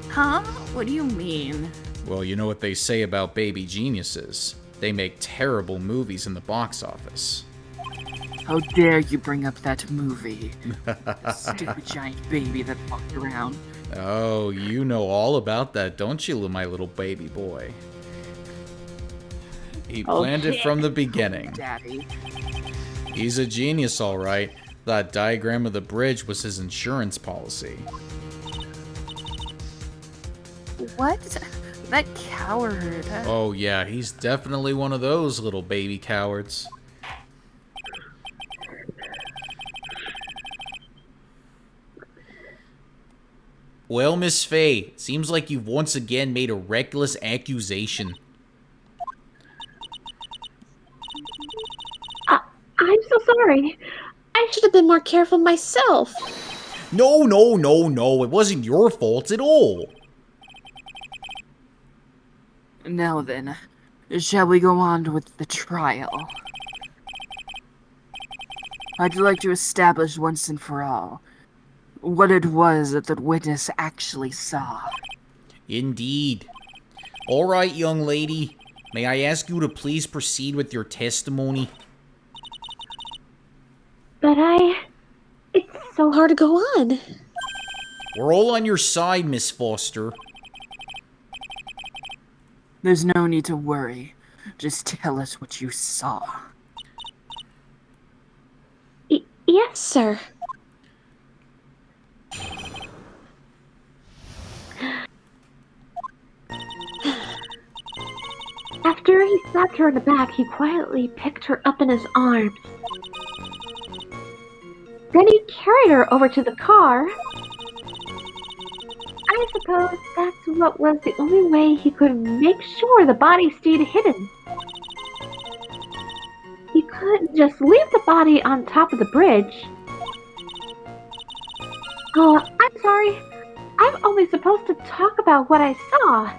Huh? What do you mean? Well, you know what they say about baby geniuses. They make terrible movies in the box office. How dare you bring up that movie? Stupid giant baby that walked around. Oh, you know all about that, don't you, my little baby boy? He planned it from the beginning. Daddy. He's a genius, all right. That diagram of the bridge was his insurance policy. What? That coward. Oh yeah, he's definitely one of those little baby cowards. Well, Miss Faye, seems like you've once again made a reckless accusation. I'm so sorry. I should have been more careful myself. No, no, no, no. It wasn't your fault at all. Now then, shall we go on with the trial? I'd like to establish once and for all what it was that the witness actually saw. Indeed. All right, young lady. May I ask you to please proceed with your testimony? But it's so so hard to go on? We're all on your side, Miss Foster. There's no need to worry. Just tell us what you saw. Yes, sir. After he slapped her in the back, he quietly picked her up in his arms. Then he carried her over to the car. I suppose that's what was the only way he could make sure the body stayed hidden. He couldn't just leave the body on top of the bridge. Oh, I'm sorry. I'm only supposed to talk about what I saw.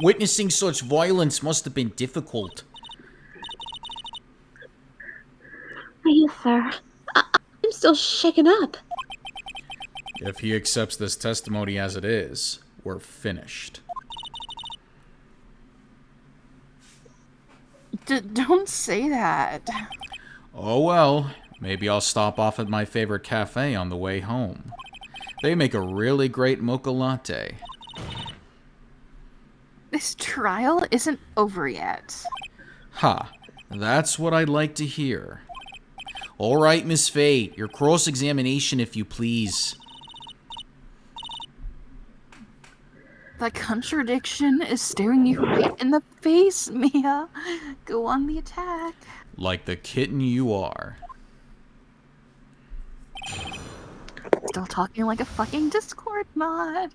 Witnessing such violence must have been difficult. Yes, sir. I'm still shaken up. If he accepts this testimony as it is, we're finished. Don't say that. Oh well, maybe I'll stop off at my favorite cafe on the way home. They make a really great mocha latte. This trial isn't over yet. Ha, that's what I'd like to hear. All right, Miss Fate, your cross-examination if you please. The contradiction is staring you right in the face, Mia. Go on the attack. Like the kitten you are. Still talking like a fucking Discord mod.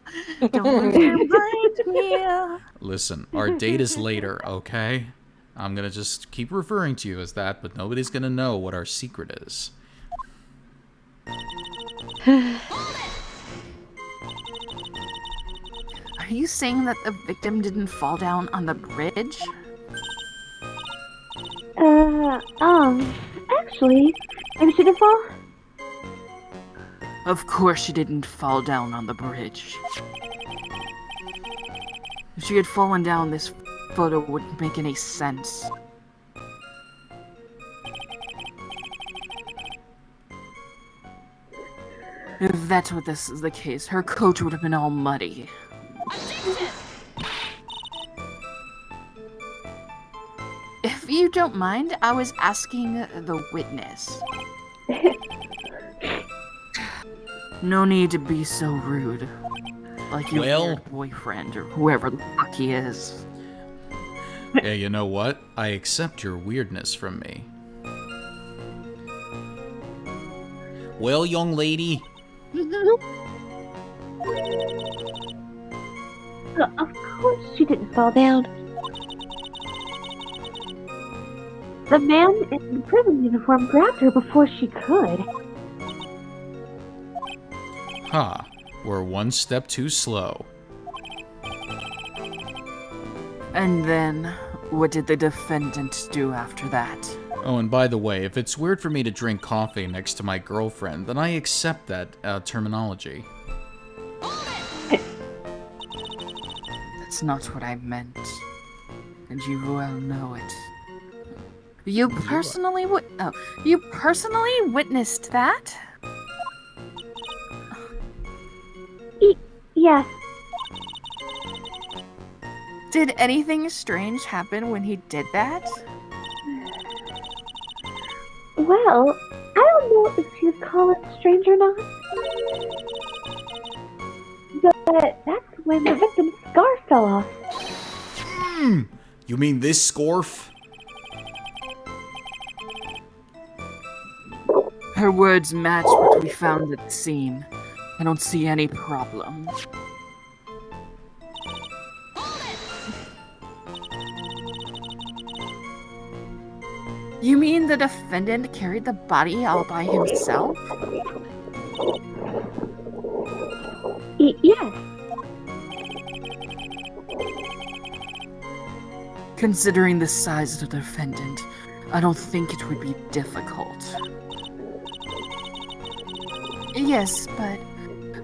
Don't lose your mind, Mia. Listen, our date is later, okay? I'm gonna just keep referring to you as that, but nobody's gonna know what our secret is. Are you saying that the victim didn't fall down on the bridge? Actually, maybe she did fall? Of course she didn't fall down on the bridge. If she had fallen down, this photo wouldn't make any sense. If that's what this is the case, her coat would have been all muddy. If you don't mind, I was asking the witness. No need to be so rude. Like your weird boyfriend or whoever the fuck he is. Yeah, you know what? I accept your weirdness from me. Well, young lady. Of course she didn't fall down. The man in the prison uniform grabbed her before she could. Ha, we're one step too slow. And then, what did the defendant do after that? Oh, and by the way, if it's weird for me to drink coffee next to my girlfriend, then I accept that terminology. That's not what I meant. And you well know it. You personally witnessed that? Yes. Did anything strange happen when he did that? Well, I don't know if you'd call it strange or not. But that's when the victim's scarf fell off. You mean this scarf? Her words match what we found at the scene. I don't see any problem. You mean the defendant carried the body all by himself? Yes. Considering the size of the defendant, I don't think it would be difficult. Yes, but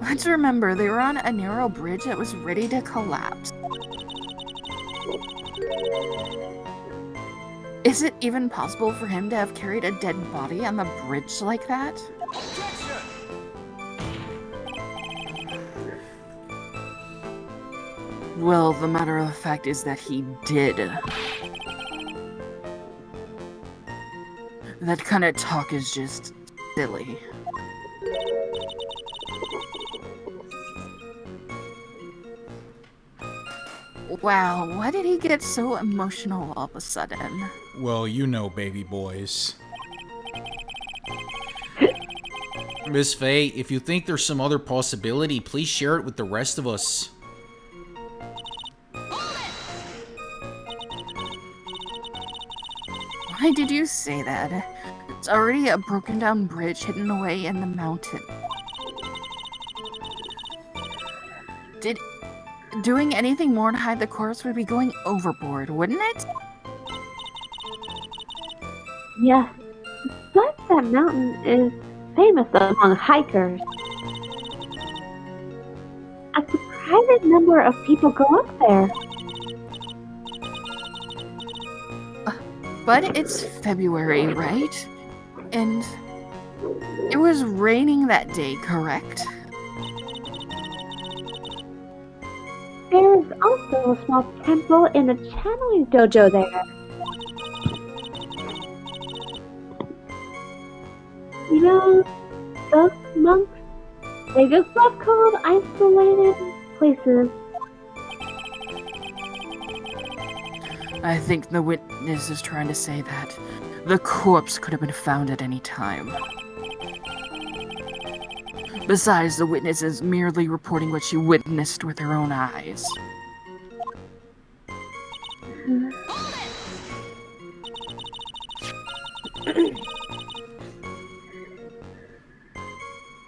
let's remember they were on a narrow bridge that was ready to collapse. Is it even possible for him to have carried a dead body on the bridge like that? Well, the matter of the fact is that he did. That kind of talk is just silly. Wow, why did he get so emotional all of a sudden? Well, you know, baby boys. Miss Faye, if you think there's some other possibility, please share it with the rest of us. Why did you say that? It's already a broken down bridge hidden away in the mountain. Doing anything more to hide the corpse would be going overboard, wouldn't it? Yes. Besides, that mountain is famous among hikers. A surprising number of people go up there. But it's February, right? And it was raining that day, correct? There is also a small temple in the channeling dojo there. You know, those monks, they just love cold, isolated places. I think the witness is trying to say that the corpse could have been found at any time. Besides, the witness is merely reporting what she witnessed with her own eyes.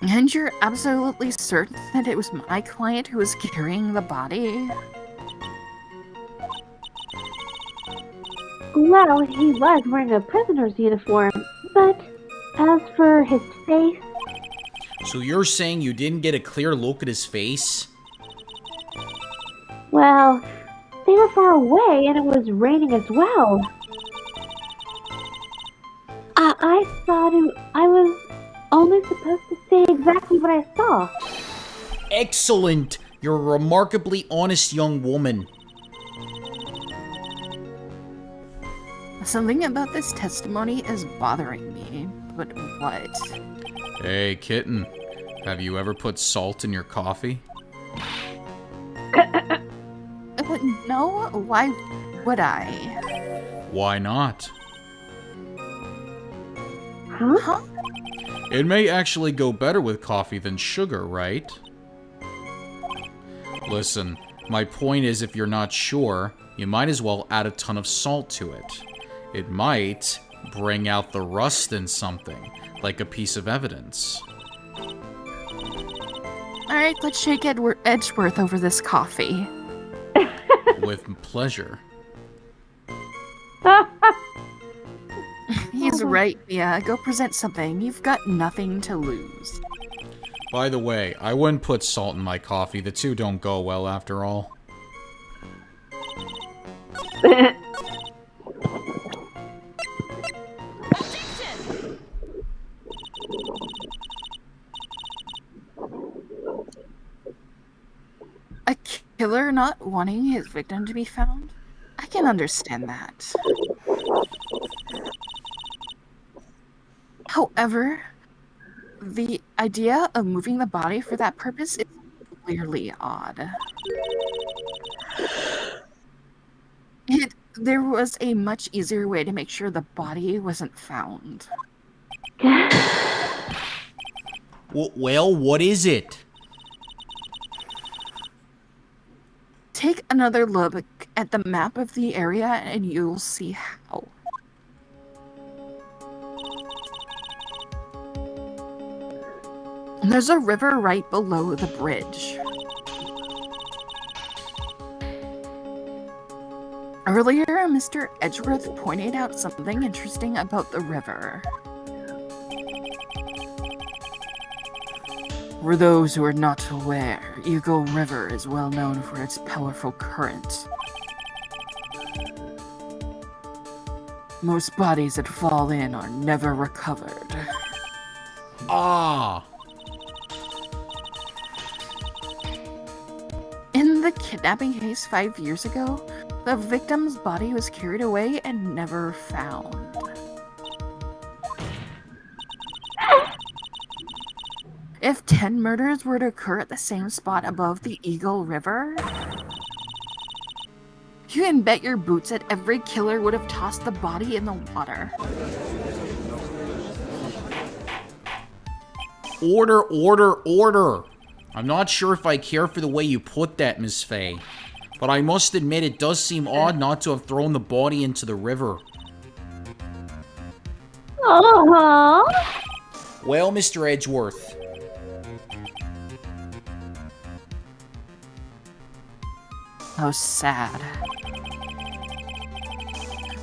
And you're absolutely certain that it was my client who was carrying the body? Well, he was wearing a prisoner's uniform, but as for his face... So you're saying you didn't get a clear look at his face? Well, they were far away and it was raining as well. I thought I was only supposed to say exactly what I saw. Excellent! You're a remarkably honest young woman. Something about this testimony is bothering me, but what? Hey, kitten. Have you ever put salt in your coffee? No, why would I? Why not? Huh? It may actually go better with coffee than sugar, right? Listen, my point is if you're not sure, you might as well add a ton of salt to it. It might bring out the rust in something, like a piece of evidence. Alright, let's shake Edgeworth over this coffee. With pleasure. He's right, Mia. Go present something. You've got nothing to lose. By the way, I wouldn't put salt in my coffee. The two don't go well after all. A killer not wanting his victim to be found? I can understand that. However, the idea of moving the body for that purpose is clearly odd. There was a much easier way to make sure the body wasn't found. Well, what is it? Take another look at the map of the area and you'll see how. There's a river right below the bridge. Earlier, Mr. Edgeworth pointed out something interesting about the river. For those who are not aware, Eagle River is well known for its powerful current. Most bodies that fall in are never recovered. Ah. In the kidnapping case 5 years ago, the victim's body was carried away and never found. If 10 murders were to occur at the same spot above the Eagle River, you can bet your boots that every killer would have tossed the body in the water. Order, order, order. I'm not sure if I care for the way you put that, Miss Faye, but I must admit it does seem odd not to have thrown the body into the river. Uh-huh. Well, Mr. Edgeworth. How sad.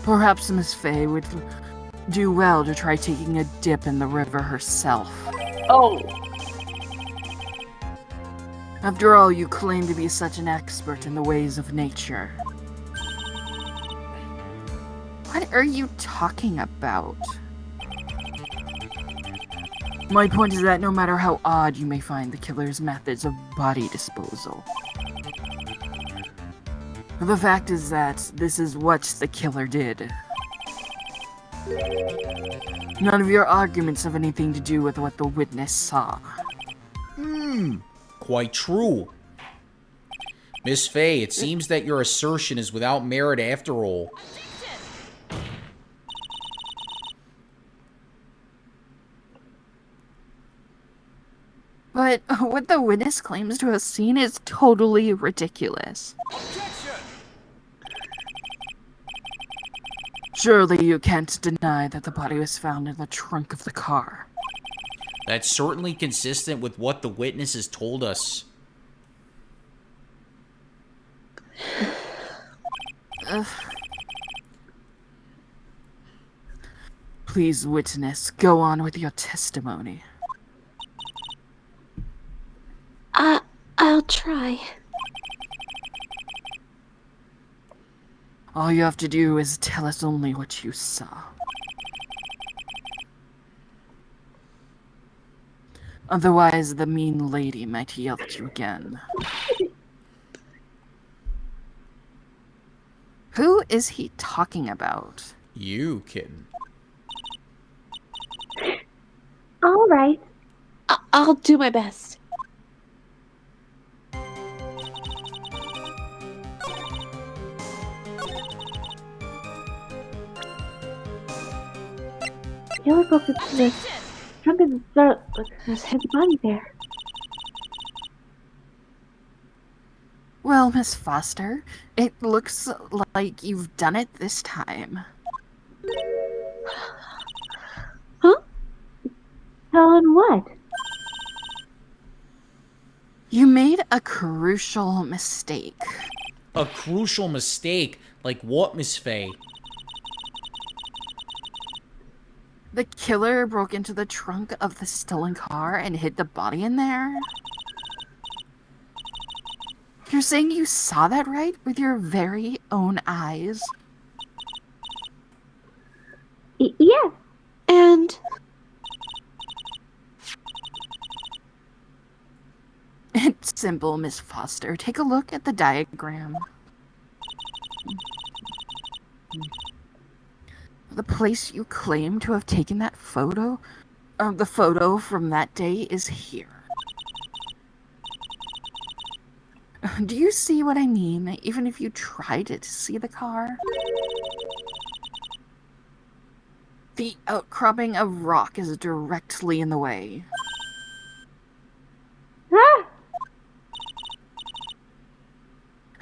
Perhaps Miss Faye would do well to try taking a dip in the river herself. Oh. After all, you claim to be such an expert in the ways of nature. What are you talking about? My point is that no matter how odd you may find the killer's methods of body disposal, the fact is that this is what the killer did. None of your arguments have anything to do with what the witness saw. Quite true. Miss Faye, it seems that your assertion is without merit after all. But what the witness claims to have seen is totally ridiculous. Surely you can't deny that the body was found in the trunk of the car. That's certainly consistent with what the witness has told us. Please, witness, go on with your testimony. I'll try. All you have to do is tell us only what you saw. Otherwise, the mean lady might yell at you again. Who is he talking about? You, kitten. All right. I'll do my best. Killer broke into the trunk of the had the body there. Well, Miss Foster, it looks like you've done it this time. Huh? Telling what? You made a crucial mistake. A crucial mistake? Like what, Miss Faye? The killer broke into the trunk of the stolen car and hid the body in there? You're saying you saw that, right? With your very own eyes? Yes. And It's simple, Miss Foster. Take a look at the diagram. The place you claim to have taken that photo, the photo from that day is here. Do you see what I mean? Even if you tried to see the car? The outcropping of rock is directly in the way. Ah!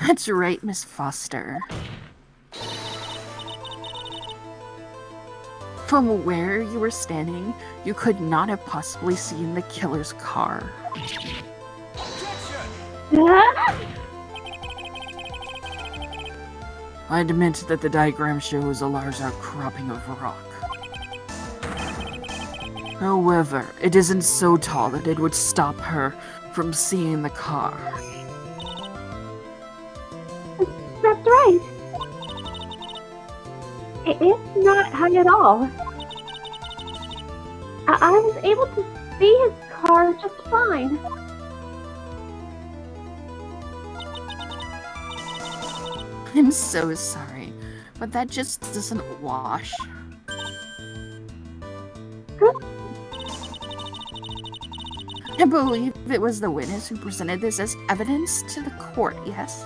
That's right, Miss Foster. From where you were standing, you could not have possibly seen the killer's car. Ah! I admit that the diagram shows a large outcropping of rock. However, it isn't so tall that it would stop her from seeing the car. That's right. It's not high at all. I was able to see his car just fine. I'm so sorry, but that just doesn't wash. I believe it was the witness who presented this as evidence to the court, yes?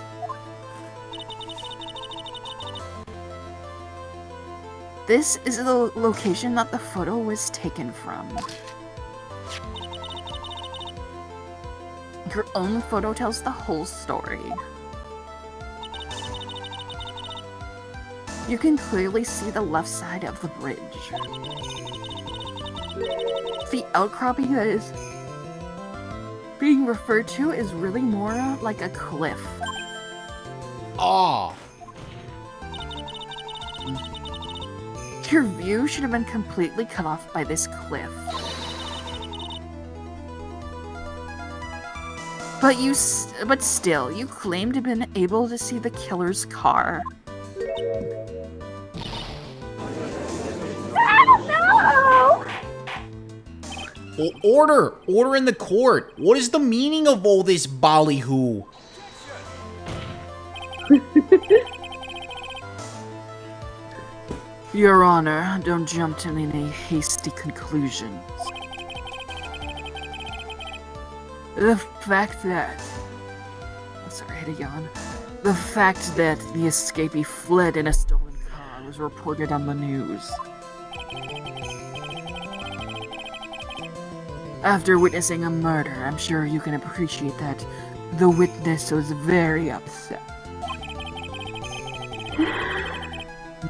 This is the location that the photo was taken from. Your own photo tells the whole story. You can clearly see the left side of the bridge. The outcropping that is being referred to is really more like a cliff. Ah. Your view should have been completely cut off by this cliff. But still, you claim to have been able to see the killer's car. No! Order! Order in the court! What is the meaning of all this ballyhoo? Your Honor, don't jump to any hasty conclusions. The fact that... Sorry, I had a yawn. The fact that the escapee fled in a stolen car was reported on the news. After witnessing a murder, I'm sure you can appreciate that the witness was very upset.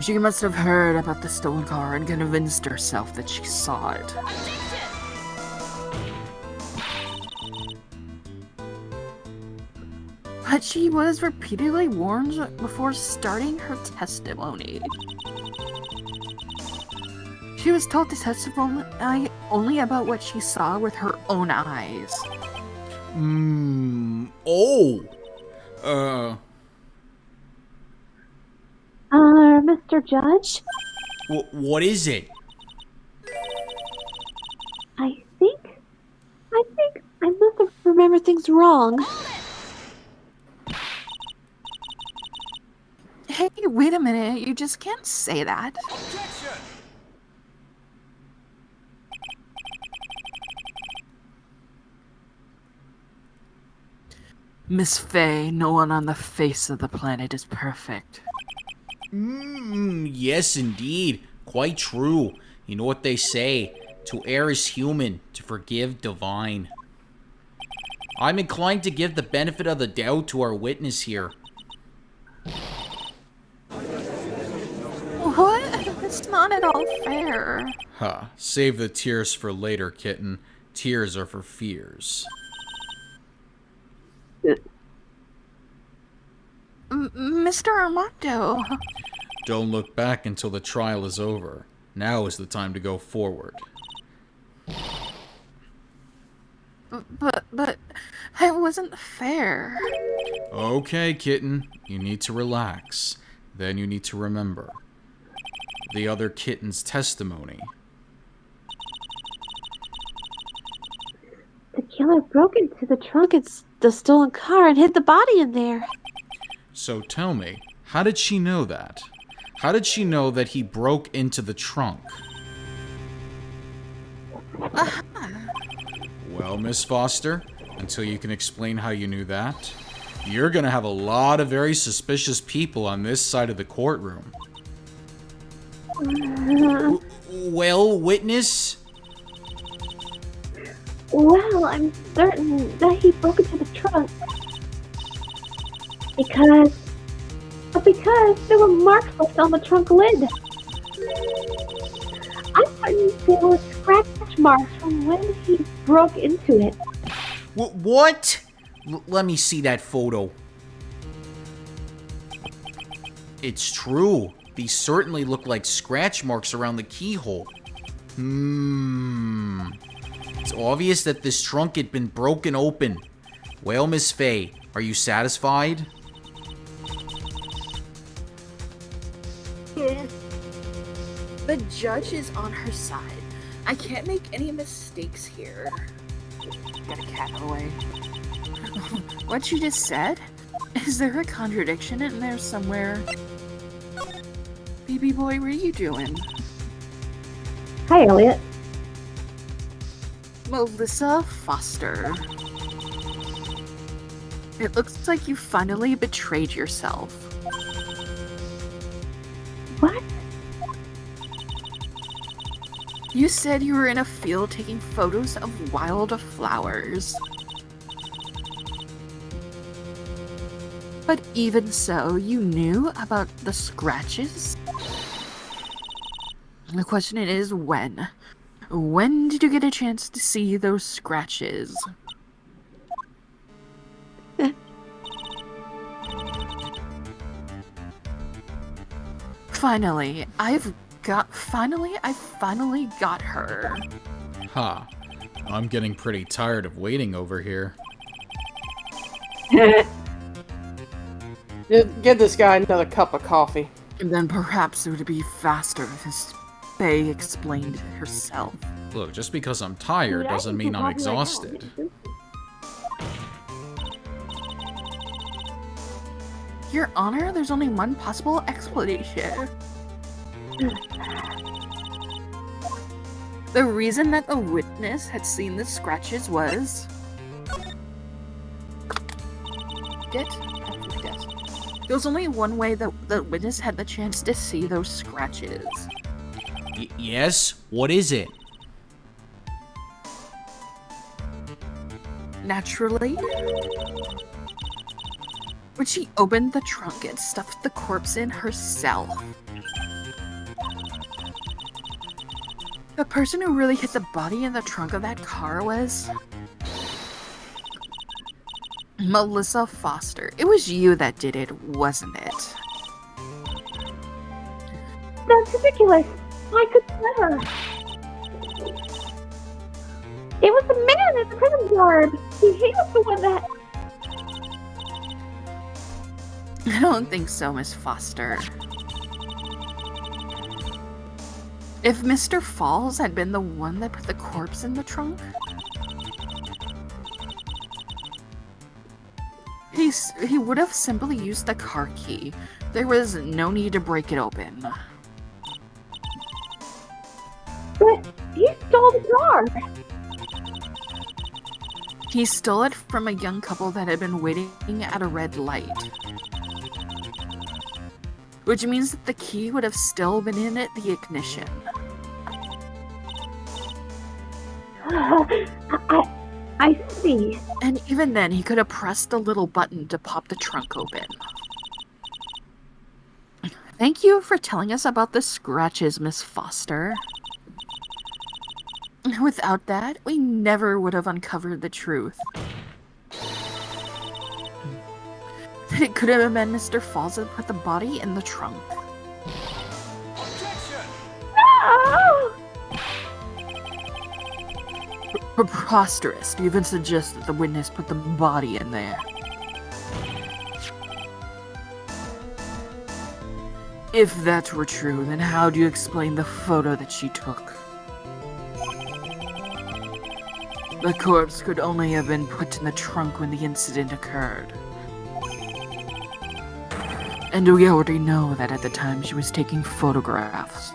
She must have heard about the stolen car and convinced herself that she saw it. But she was repeatedly warned before starting her testimony. She was told to testify only about what she saw with her own eyes. Mr. Judge? What is it? I think I must have remembered things wrong. Hey, wait a minute, you just can't say that. Miss Faye, no one on the face of the planet is perfect. Yes, indeed. Quite true. You know what they say. To err is human, to forgive divine. I'm inclined to give the benefit of the doubt to our witness here. What? That's not at all fair. Huh. Save the tears for later, kitten. Tears are for fears. Mr. Armando. Don't look back until the trial is over. Now is the time to go forward. But, it wasn't fair. Okay, kitten. You need to relax. Then you need to remember the other kitten's testimony. The killer broke into the trunk of the stolen car and hid the body in there. So tell me, how did she know that? How did she know that he broke into the trunk? Well, Miss Foster, until you can explain how you knew that, you're gonna have a lot of very suspicious people on this side of the courtroom. Well, witness? Well, I'm certain that he broke into the trunk. Because there were marks left on the trunk lid. I'm certain there were scratch marks from when he broke into it. What? Let me see that photo. It's true. These certainly look like scratch marks around the keyhole. It's obvious that this trunk had been broken open. Well, Miss Faye, are you satisfied? judge is on her side. I can't make any mistakes here. Get a cat away. What you just said? Is there a contradiction in there somewhere? Baby boy, what are you doing? Hi, Elliot. Melissa Foster. It looks like you finally betrayed yourself. What? You said you were in a field taking photos of wild flowers. But even so, you knew about the scratches? The question is when? When did you get a chance to see those scratches? Finally, I finally got her. Ha. I'm getting pretty tired of waiting over here. Give this guy another cup of coffee. And then perhaps it would be faster if Miss Faye explained it herself. Look, just because I'm tired doesn't mean I'm exhausted. Your Honor, there's only one possible explanation. The reason that the witness had seen the scratches was... There was only one way that the witness had the chance to see those scratches. Yes? What is it? Naturally, when she opened the trunk and stuffed the corpse in herself. The person who really hit the body in the trunk of that car was... Melissa Foster. It was you that did it, wasn't it? That's ridiculous. I could never. It was the man at the prison yard. He was the one that... I don't think so, Miss Foster. If Mr. Falls had been the one that put the corpse in the trunk, he would have simply used the car key. There was no need to break it open. But he stole the car. He stole it from a young couple that had been waiting at a red light. Which means that the key would have still been in it, the ignition. I see. And even then, he could have pressed the little button to pop the trunk open. Thank you for telling us about the scratches, Miss Foster. Without that, we never would have uncovered the truth. That it could have been Mr. Falls that put the body in the trunk. No! Preposterous to even suggest that the witness put the body in there. If that were true, then how do you explain the photo that she took? The corpse could only have been put in the trunk when the incident occurred. And we already know that at the time she was taking photographs.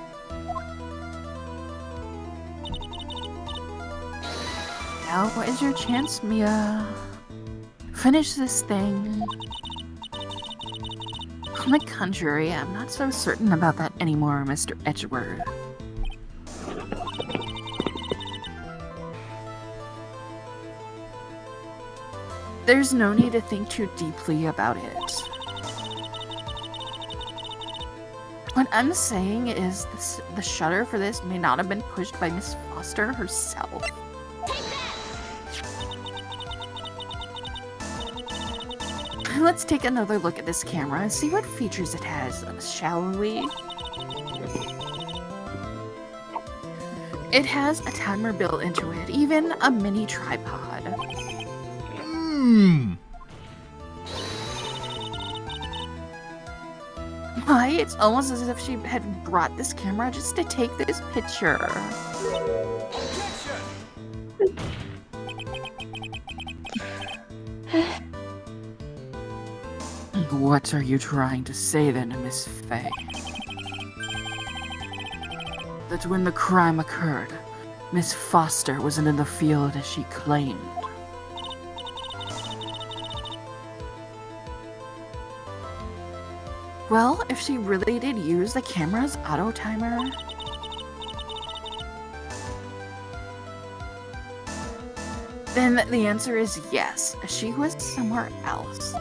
Now is your chance, Mia. Finish this thing. On the contrary, I'm not so certain about that anymore, Mr. Edgeworth. There's no need to think too deeply about it. What I'm saying is the shutter for this may not have been pushed by Miss Foster herself. Let's take another look at this camera and see what features it has, shall we? It has a timer built into it, even a mini tripod. Why, it's almost as if she had brought this camera just to take this picture. What are you trying to say then, Miss Faye? That when the crime occurred, Miss Foster wasn't in the field as she claimed. Well, if she really did use the camera's auto timer, then the answer is yes, she was somewhere else.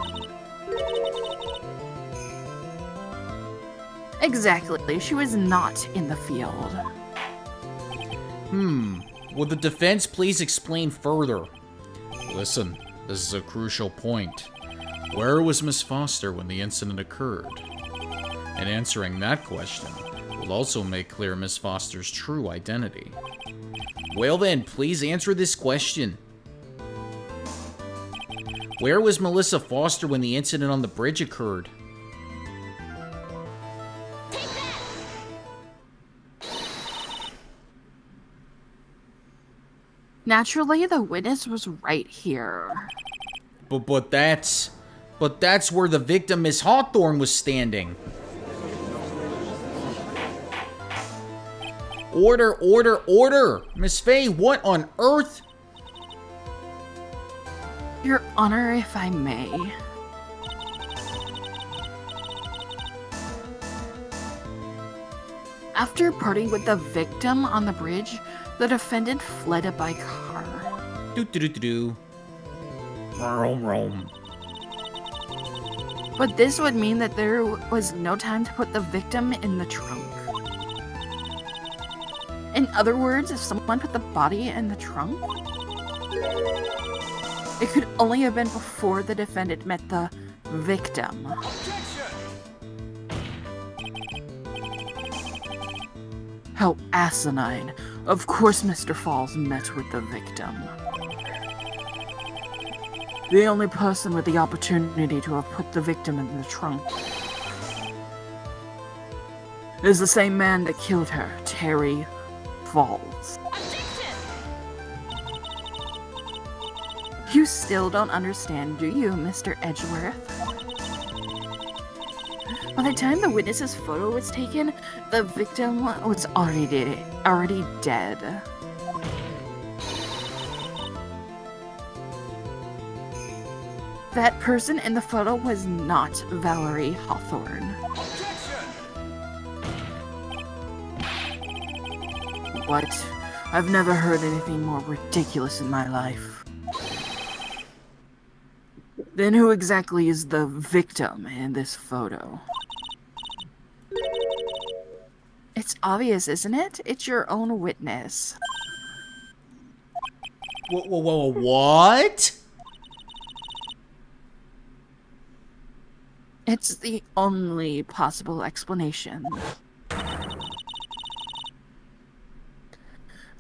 Exactly, she was not in the field. Will the defense please explain further? Listen, this is a crucial point. Where was Miss Foster when the incident occurred? And answering that question will also make clear Miss Foster's true identity. Well then, please answer this question. Where was Melissa Foster when the incident on the bridge occurred? Naturally, the witness was right here. But that's where the victim, Miss Hawthorne, was standing. Order, order, order! Miss Faye, what on earth? Your Honor, if I may. After parting with the victim on the bridge, the defendant fled by car. Do. Roam. But this would mean that there was no time to put the victim in the trunk. In other words, if someone put the body in the trunk, it could only have been before the defendant met the victim. How asinine. Of course Mr. Falls met with the victim. The only person with the opportunity to have put the victim in the trunk is the same man that killed her, Terry Falls. You still don't understand, do you, Mr. Edgeworth? By the time the witness's photo was taken, the victim was already dead. That person in the photo was not Valerie Hawthorne. What? I've never heard anything more ridiculous in my life. Then who exactly is the victim in this photo? It's obvious, isn't it? It's your own witness. Whoa, what? It's the only possible explanation.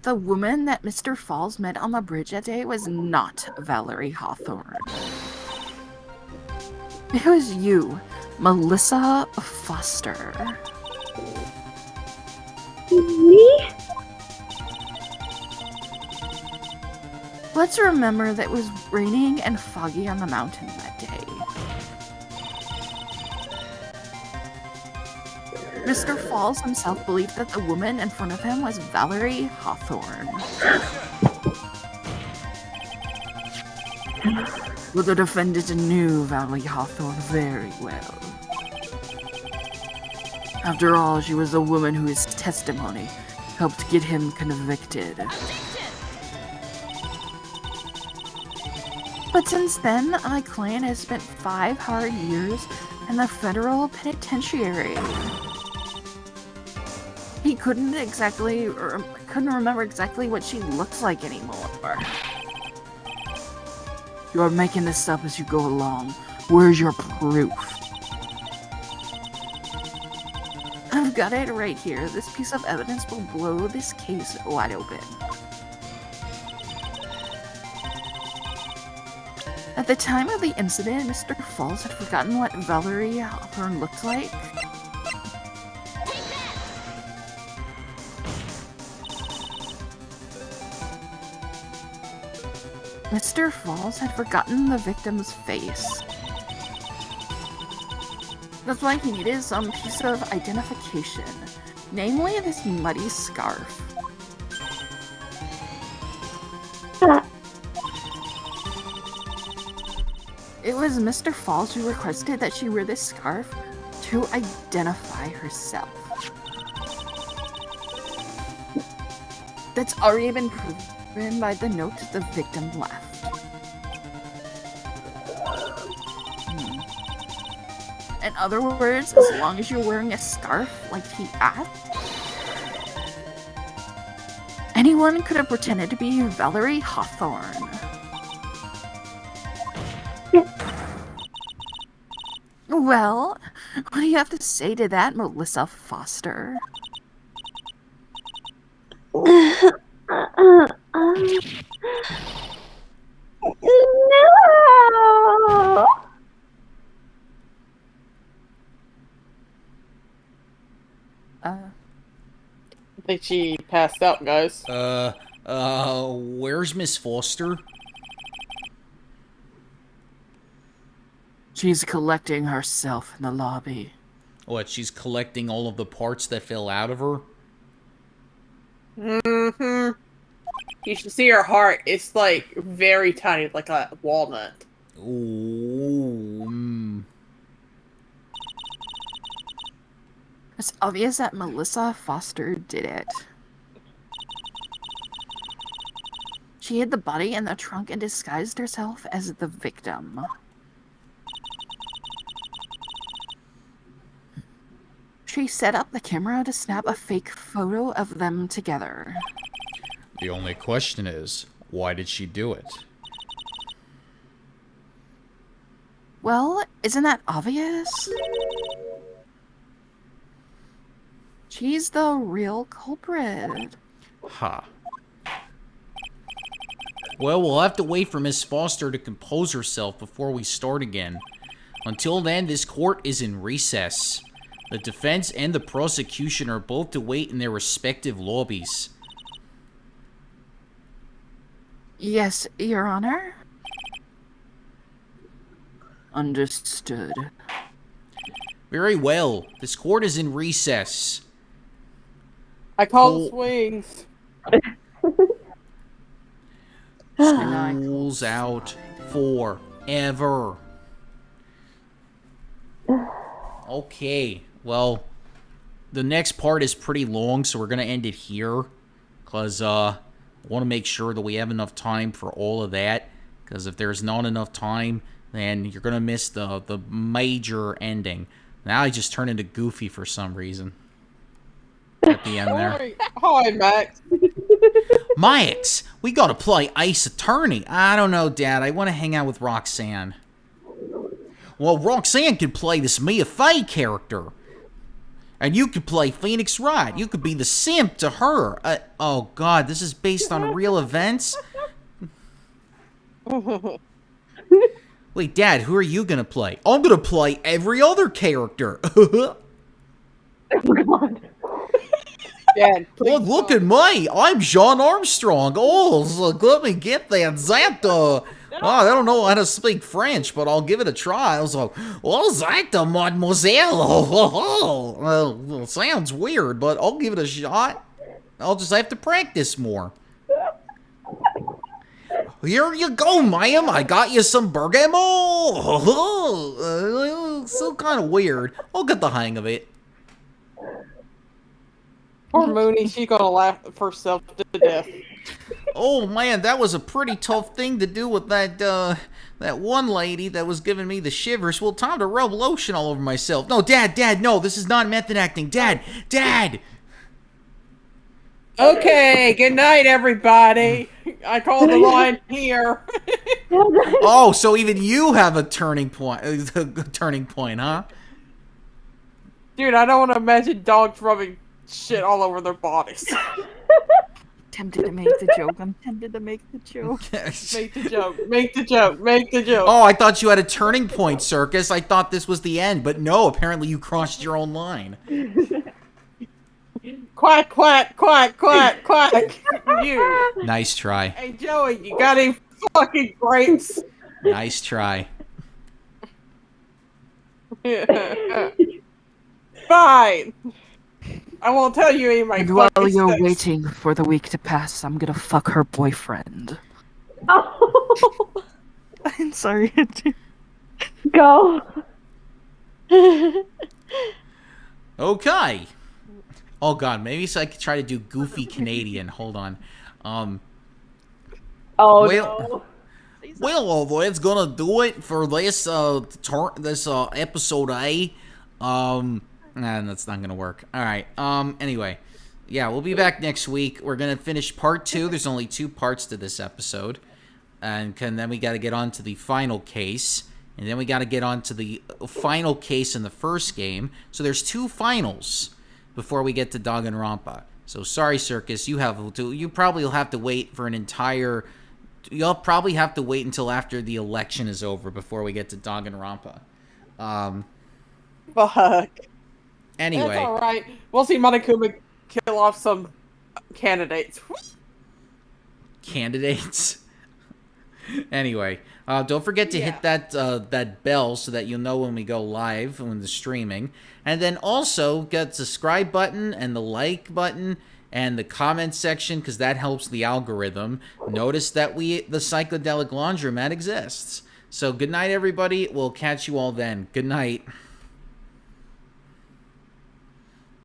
The woman that Mr. Falls met on the bridge that day was not Valerie Hawthorne. It was you, Melissa Foster. Me? Let's remember that it was raining and foggy on the mountain that day. Mr. Falls himself believed that the woman in front of him was Valerie Hawthorne. But the defendant knew Valerie Hawthorne very well. After all, she was the woman whose testimony helped get him convicted. But since then, my client has spent 5 hard years in the federal penitentiary. He couldn't remember exactly what she looks like anymore. You're making this up as you go along. Where's your proof? I've got it right here. This piece of evidence will blow this case wide open. At the time of the incident, Mr. Falls had forgotten what Valerie Hawthorne looked like. Mr. Falls had forgotten the victim's face. That's why he needed some piece of identification, namely this muddy scarf. It was Mr. Falls who requested that she wear this scarf to identify herself. That's already been proven by the note the victim left. In other words, as long as you're wearing a scarf like he asked, anyone could have pretended to be Valerie Hawthorne. Well, what do you have to say to that, Melissa Foster? No! I think she passed out, guys. Where's Miss Foster? She's collecting herself in the lobby. What, she's collecting all of the parts that fell out of her? Mm-hmm. You should see her heart. It's like very tiny, like a walnut. Ooh. It's obvious that Melissa Foster did it. She hid the body in the trunk and disguised herself as the victim. She set up the camera to snap a fake photo of them together. The only question is, why did she do it? Well, isn't that obvious? She's the real culprit. Ha. Well, we'll have to wait for Miss Foster to compose herself before we start again. Until then, this court is in recess. The defense and the prosecution are both to wait in their respective lobbies. Yes, Your Honor. Understood. Very well. This court is in recess. I call the swings. School's out forever. Okay, well, the next part is pretty long, so we're going to end it here. Because I want to make sure that we have enough time for all of that. Because if there's not enough time, then you're going to miss the major ending. Now I just turn into Goofy for some reason. At the end there. Hi, Max. Max, we gotta play Ace Attorney. I don't know, Dad. I want to hang out with Roxanne. Well, Roxanne could play this Mia Fey character. And you could play Phoenix Wright. You could be the simp to her. Oh, God, this is based on real events? Wait, Dad, who are you gonna play? I'm gonna play every other character. Oh my god. Dad, Look at me. I'm John Armstrong. Oh, so let me get that. Oh, I don't know how to speak French, but I'll give it a try. I was like, oh, that, mademoiselle. Well, sounds weird, but I'll give it a shot. I'll just have to practice more. Here you go, ma'am. I got you some bergamot. Still kind of weird. I'll get the hang of it. Poor Mooney, she's gonna laugh herself to death. Oh man, that was a pretty tough thing to do with that one lady that was giving me the shivers. Well, time to rub lotion all over myself. No, Dad, no, this is not method acting. Dad! Okay, good night, everybody. I call the line here. Oh, so even you have a turning point, huh? Dude, I don't want to imagine dogs rubbing shit all over their bodies. Tempted to make the joke. I'm tempted to make the joke. Make the joke. Oh, I thought you had a turning point, Circus. I thought this was the end, but no, apparently you crossed your own line. Quack. You. Nice try. Hey, Joey, you got any fucking grapes. Nice try. Fine. I won't tell you any of my And while fucking you're sticks. waiting for the week to pass, I'm gonna fuck her boyfriend. Oh, I'm sorry. go. Okay. Oh god, maybe so I could try to do goofy Canadian. Hold on. Oh Well- no. Well, that's gonna do it for this episode A. Nah, that's not gonna work. All right. Anyway, yeah, we'll be back next week. We're gonna finish part 2. There's only 2 parts to this episode, and then we got to get on to the final case, and then we got to get on to the final case in the first game. So there's 2 finals before we get to Danganronpa. So sorry, Circus, you probably will have to wait for an entire. You'll probably have to wait until after the election is over before we get to Danganronpa. Fuck. Anyway. That's alright. We'll see Monokuma kill off some candidates. Candidates. Anyway, don't forget to hit that bell so that you'll know when we go live, when the streaming. And then also get the subscribe button and the like button and the comment section, because that helps the algorithm notice that the Psychedelic Laundromat exists. So good night, everybody. We'll catch you all then. Good night.